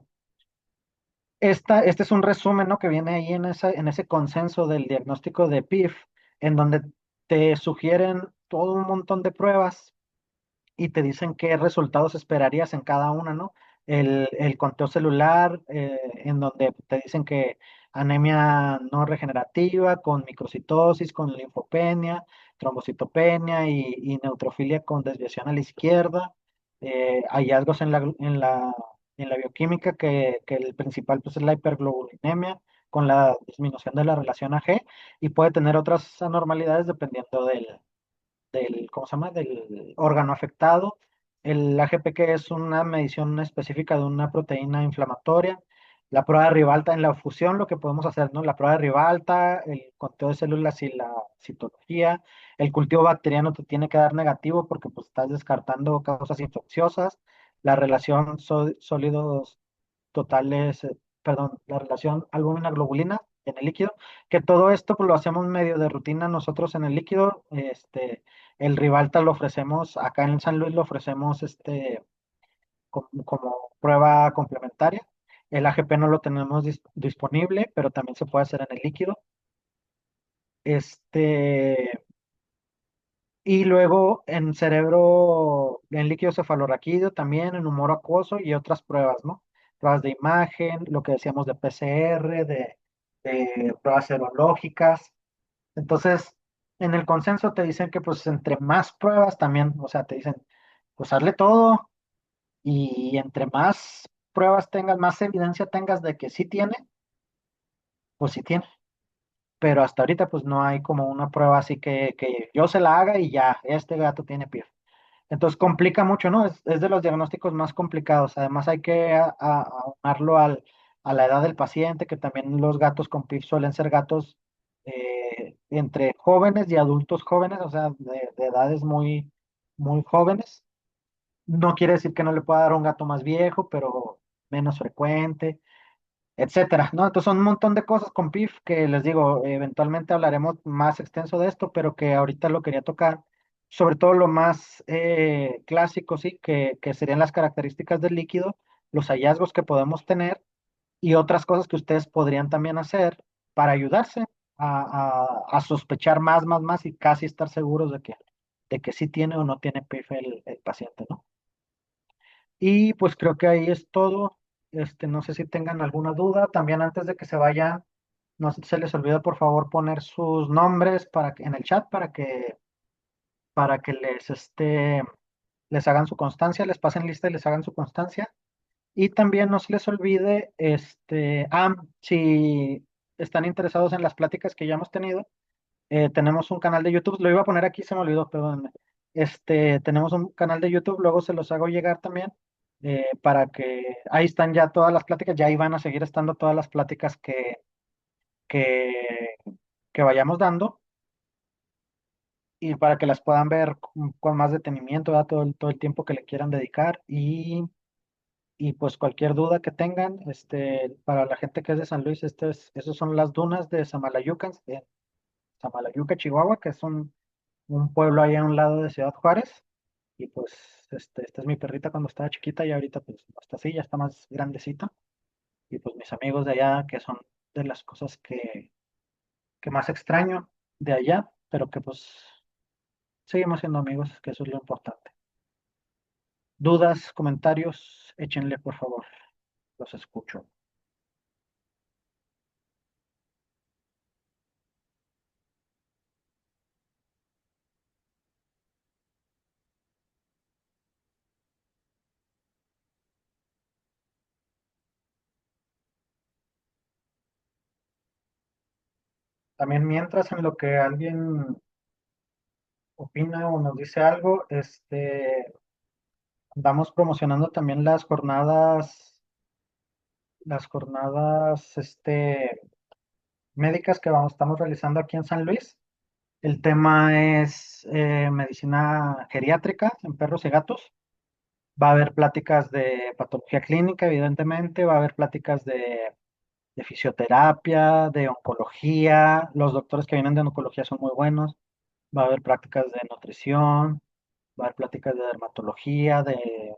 es un resumen, ¿no? Que viene ahí en ese consenso del diagnóstico de PIF, en donde te sugieren todo un montón de pruebas y te dicen qué resultados esperarías en cada una, ¿no? El conteo celular, en donde te dicen que anemia no regenerativa, con microcitosis, con linfopenia, trombocitopenia y neutrofilia con desviación a la izquierda, hallazgos en la bioquímica, que el principal pues, es la hiperglobulinemia, con la disminución de la relación AG, y puede tener otras anormalidades dependiendo ¿cómo se llama? Del órgano afectado. El AGP, que es una medición específica de una proteína inflamatoria. La prueba de Ribalta en la fusión, lo que podemos hacer, ¿no? La prueba de Ribalta, el conteo de células y la citología. El cultivo bacteriano te tiene que dar negativo porque pues estás descartando causas infecciosas. La relación sólidos totales, perdón, la relación albúmina-globulina en el líquido, que todo esto pues lo hacemos medio de rutina nosotros en el líquido. El Rivalta lo ofrecemos, acá en San Luis lo ofrecemos como prueba complementaria. El AGP no lo tenemos disponible, pero también se puede hacer en el líquido. Este, y luego en cerebro, en líquido cefalorraquídeo también, en humor acuoso y otras pruebas, ¿no? Pruebas de imagen, lo que decíamos de PCR, de pruebas serológicas. Entonces, en el consenso te dicen que pues entre más pruebas también, o sea, te dicen, pues hazle todo y entre más pruebas tengas, más evidencia tengas de que sí tiene, pues sí tiene. Pero hasta ahorita pues no hay como una prueba así que yo se la haga y ya, este gato tiene PIF. Entonces complica mucho, ¿no? Es de los diagnósticos más complicados. Además hay que aunarlo a la edad del paciente, que también los gatos con PIF suelen ser gatos entre jóvenes y adultos jóvenes, o sea, de edades muy, muy jóvenes. No quiere decir que no le pueda dar a un gato más viejo, pero menos frecuente, etcétera, ¿no? Entonces son un montón de cosas con PIF que les digo, eventualmente hablaremos más extenso de esto, pero que ahorita lo quería tocar, sobre todo lo más clásico, sí, que serían las características del líquido, los hallazgos que podemos tener y otras cosas que ustedes podrían también hacer para ayudarse a sospechar más y casi estar seguros de que sí tiene o no tiene PIF el paciente, ¿no? Y pues creo que ahí es todo. No sé si tengan alguna duda. También antes de que se vayan, no se les olvide por favor poner sus nombres en el chat para que les hagan su constancia, les pasen lista y les hagan su constancia. Y también no se les olvide, si están interesados en las pláticas que ya hemos tenido, tenemos un canal de YouTube, lo iba a poner aquí, se me olvidó, perdónenme. Tenemos un canal de YouTube, luego se los hago llegar también, para que ahí están ya todas las pláticas, ya ahí van a seguir estando todas las pláticas que, que vayamos dando y para que las puedan ver con más detenimiento, ¿verdad? Todo el tiempo que le quieran dedicar y pues cualquier duda que tengan, para la gente que es de San Luis, esos son las dunas de Samalayuca, Samalayuca, Chihuahua, que es un pueblo ahí a un lado de Ciudad Juárez. Y pues, esta es mi perrita cuando estaba chiquita y ahorita pues no está así, ya está más grandecita. Y pues mis amigos de allá, que son de las cosas que más extraño de allá, pero que pues Seguimos siendo amigos, que eso es lo importante. Dudas, comentarios, échenle por favor, los escucho. También mientras en lo que alguien opina o nos dice algo, andamos promocionando también las jornadas médicas que estamos realizando aquí en San Luis. El tema es medicina geriátrica en perros y gatos. Va a haber pláticas de patología clínica, evidentemente, va a haber pláticas de fisioterapia, de oncología. Los doctores que vienen de oncología son muy buenos. Va a haber prácticas de nutrición, va a haber pláticas de dermatología, de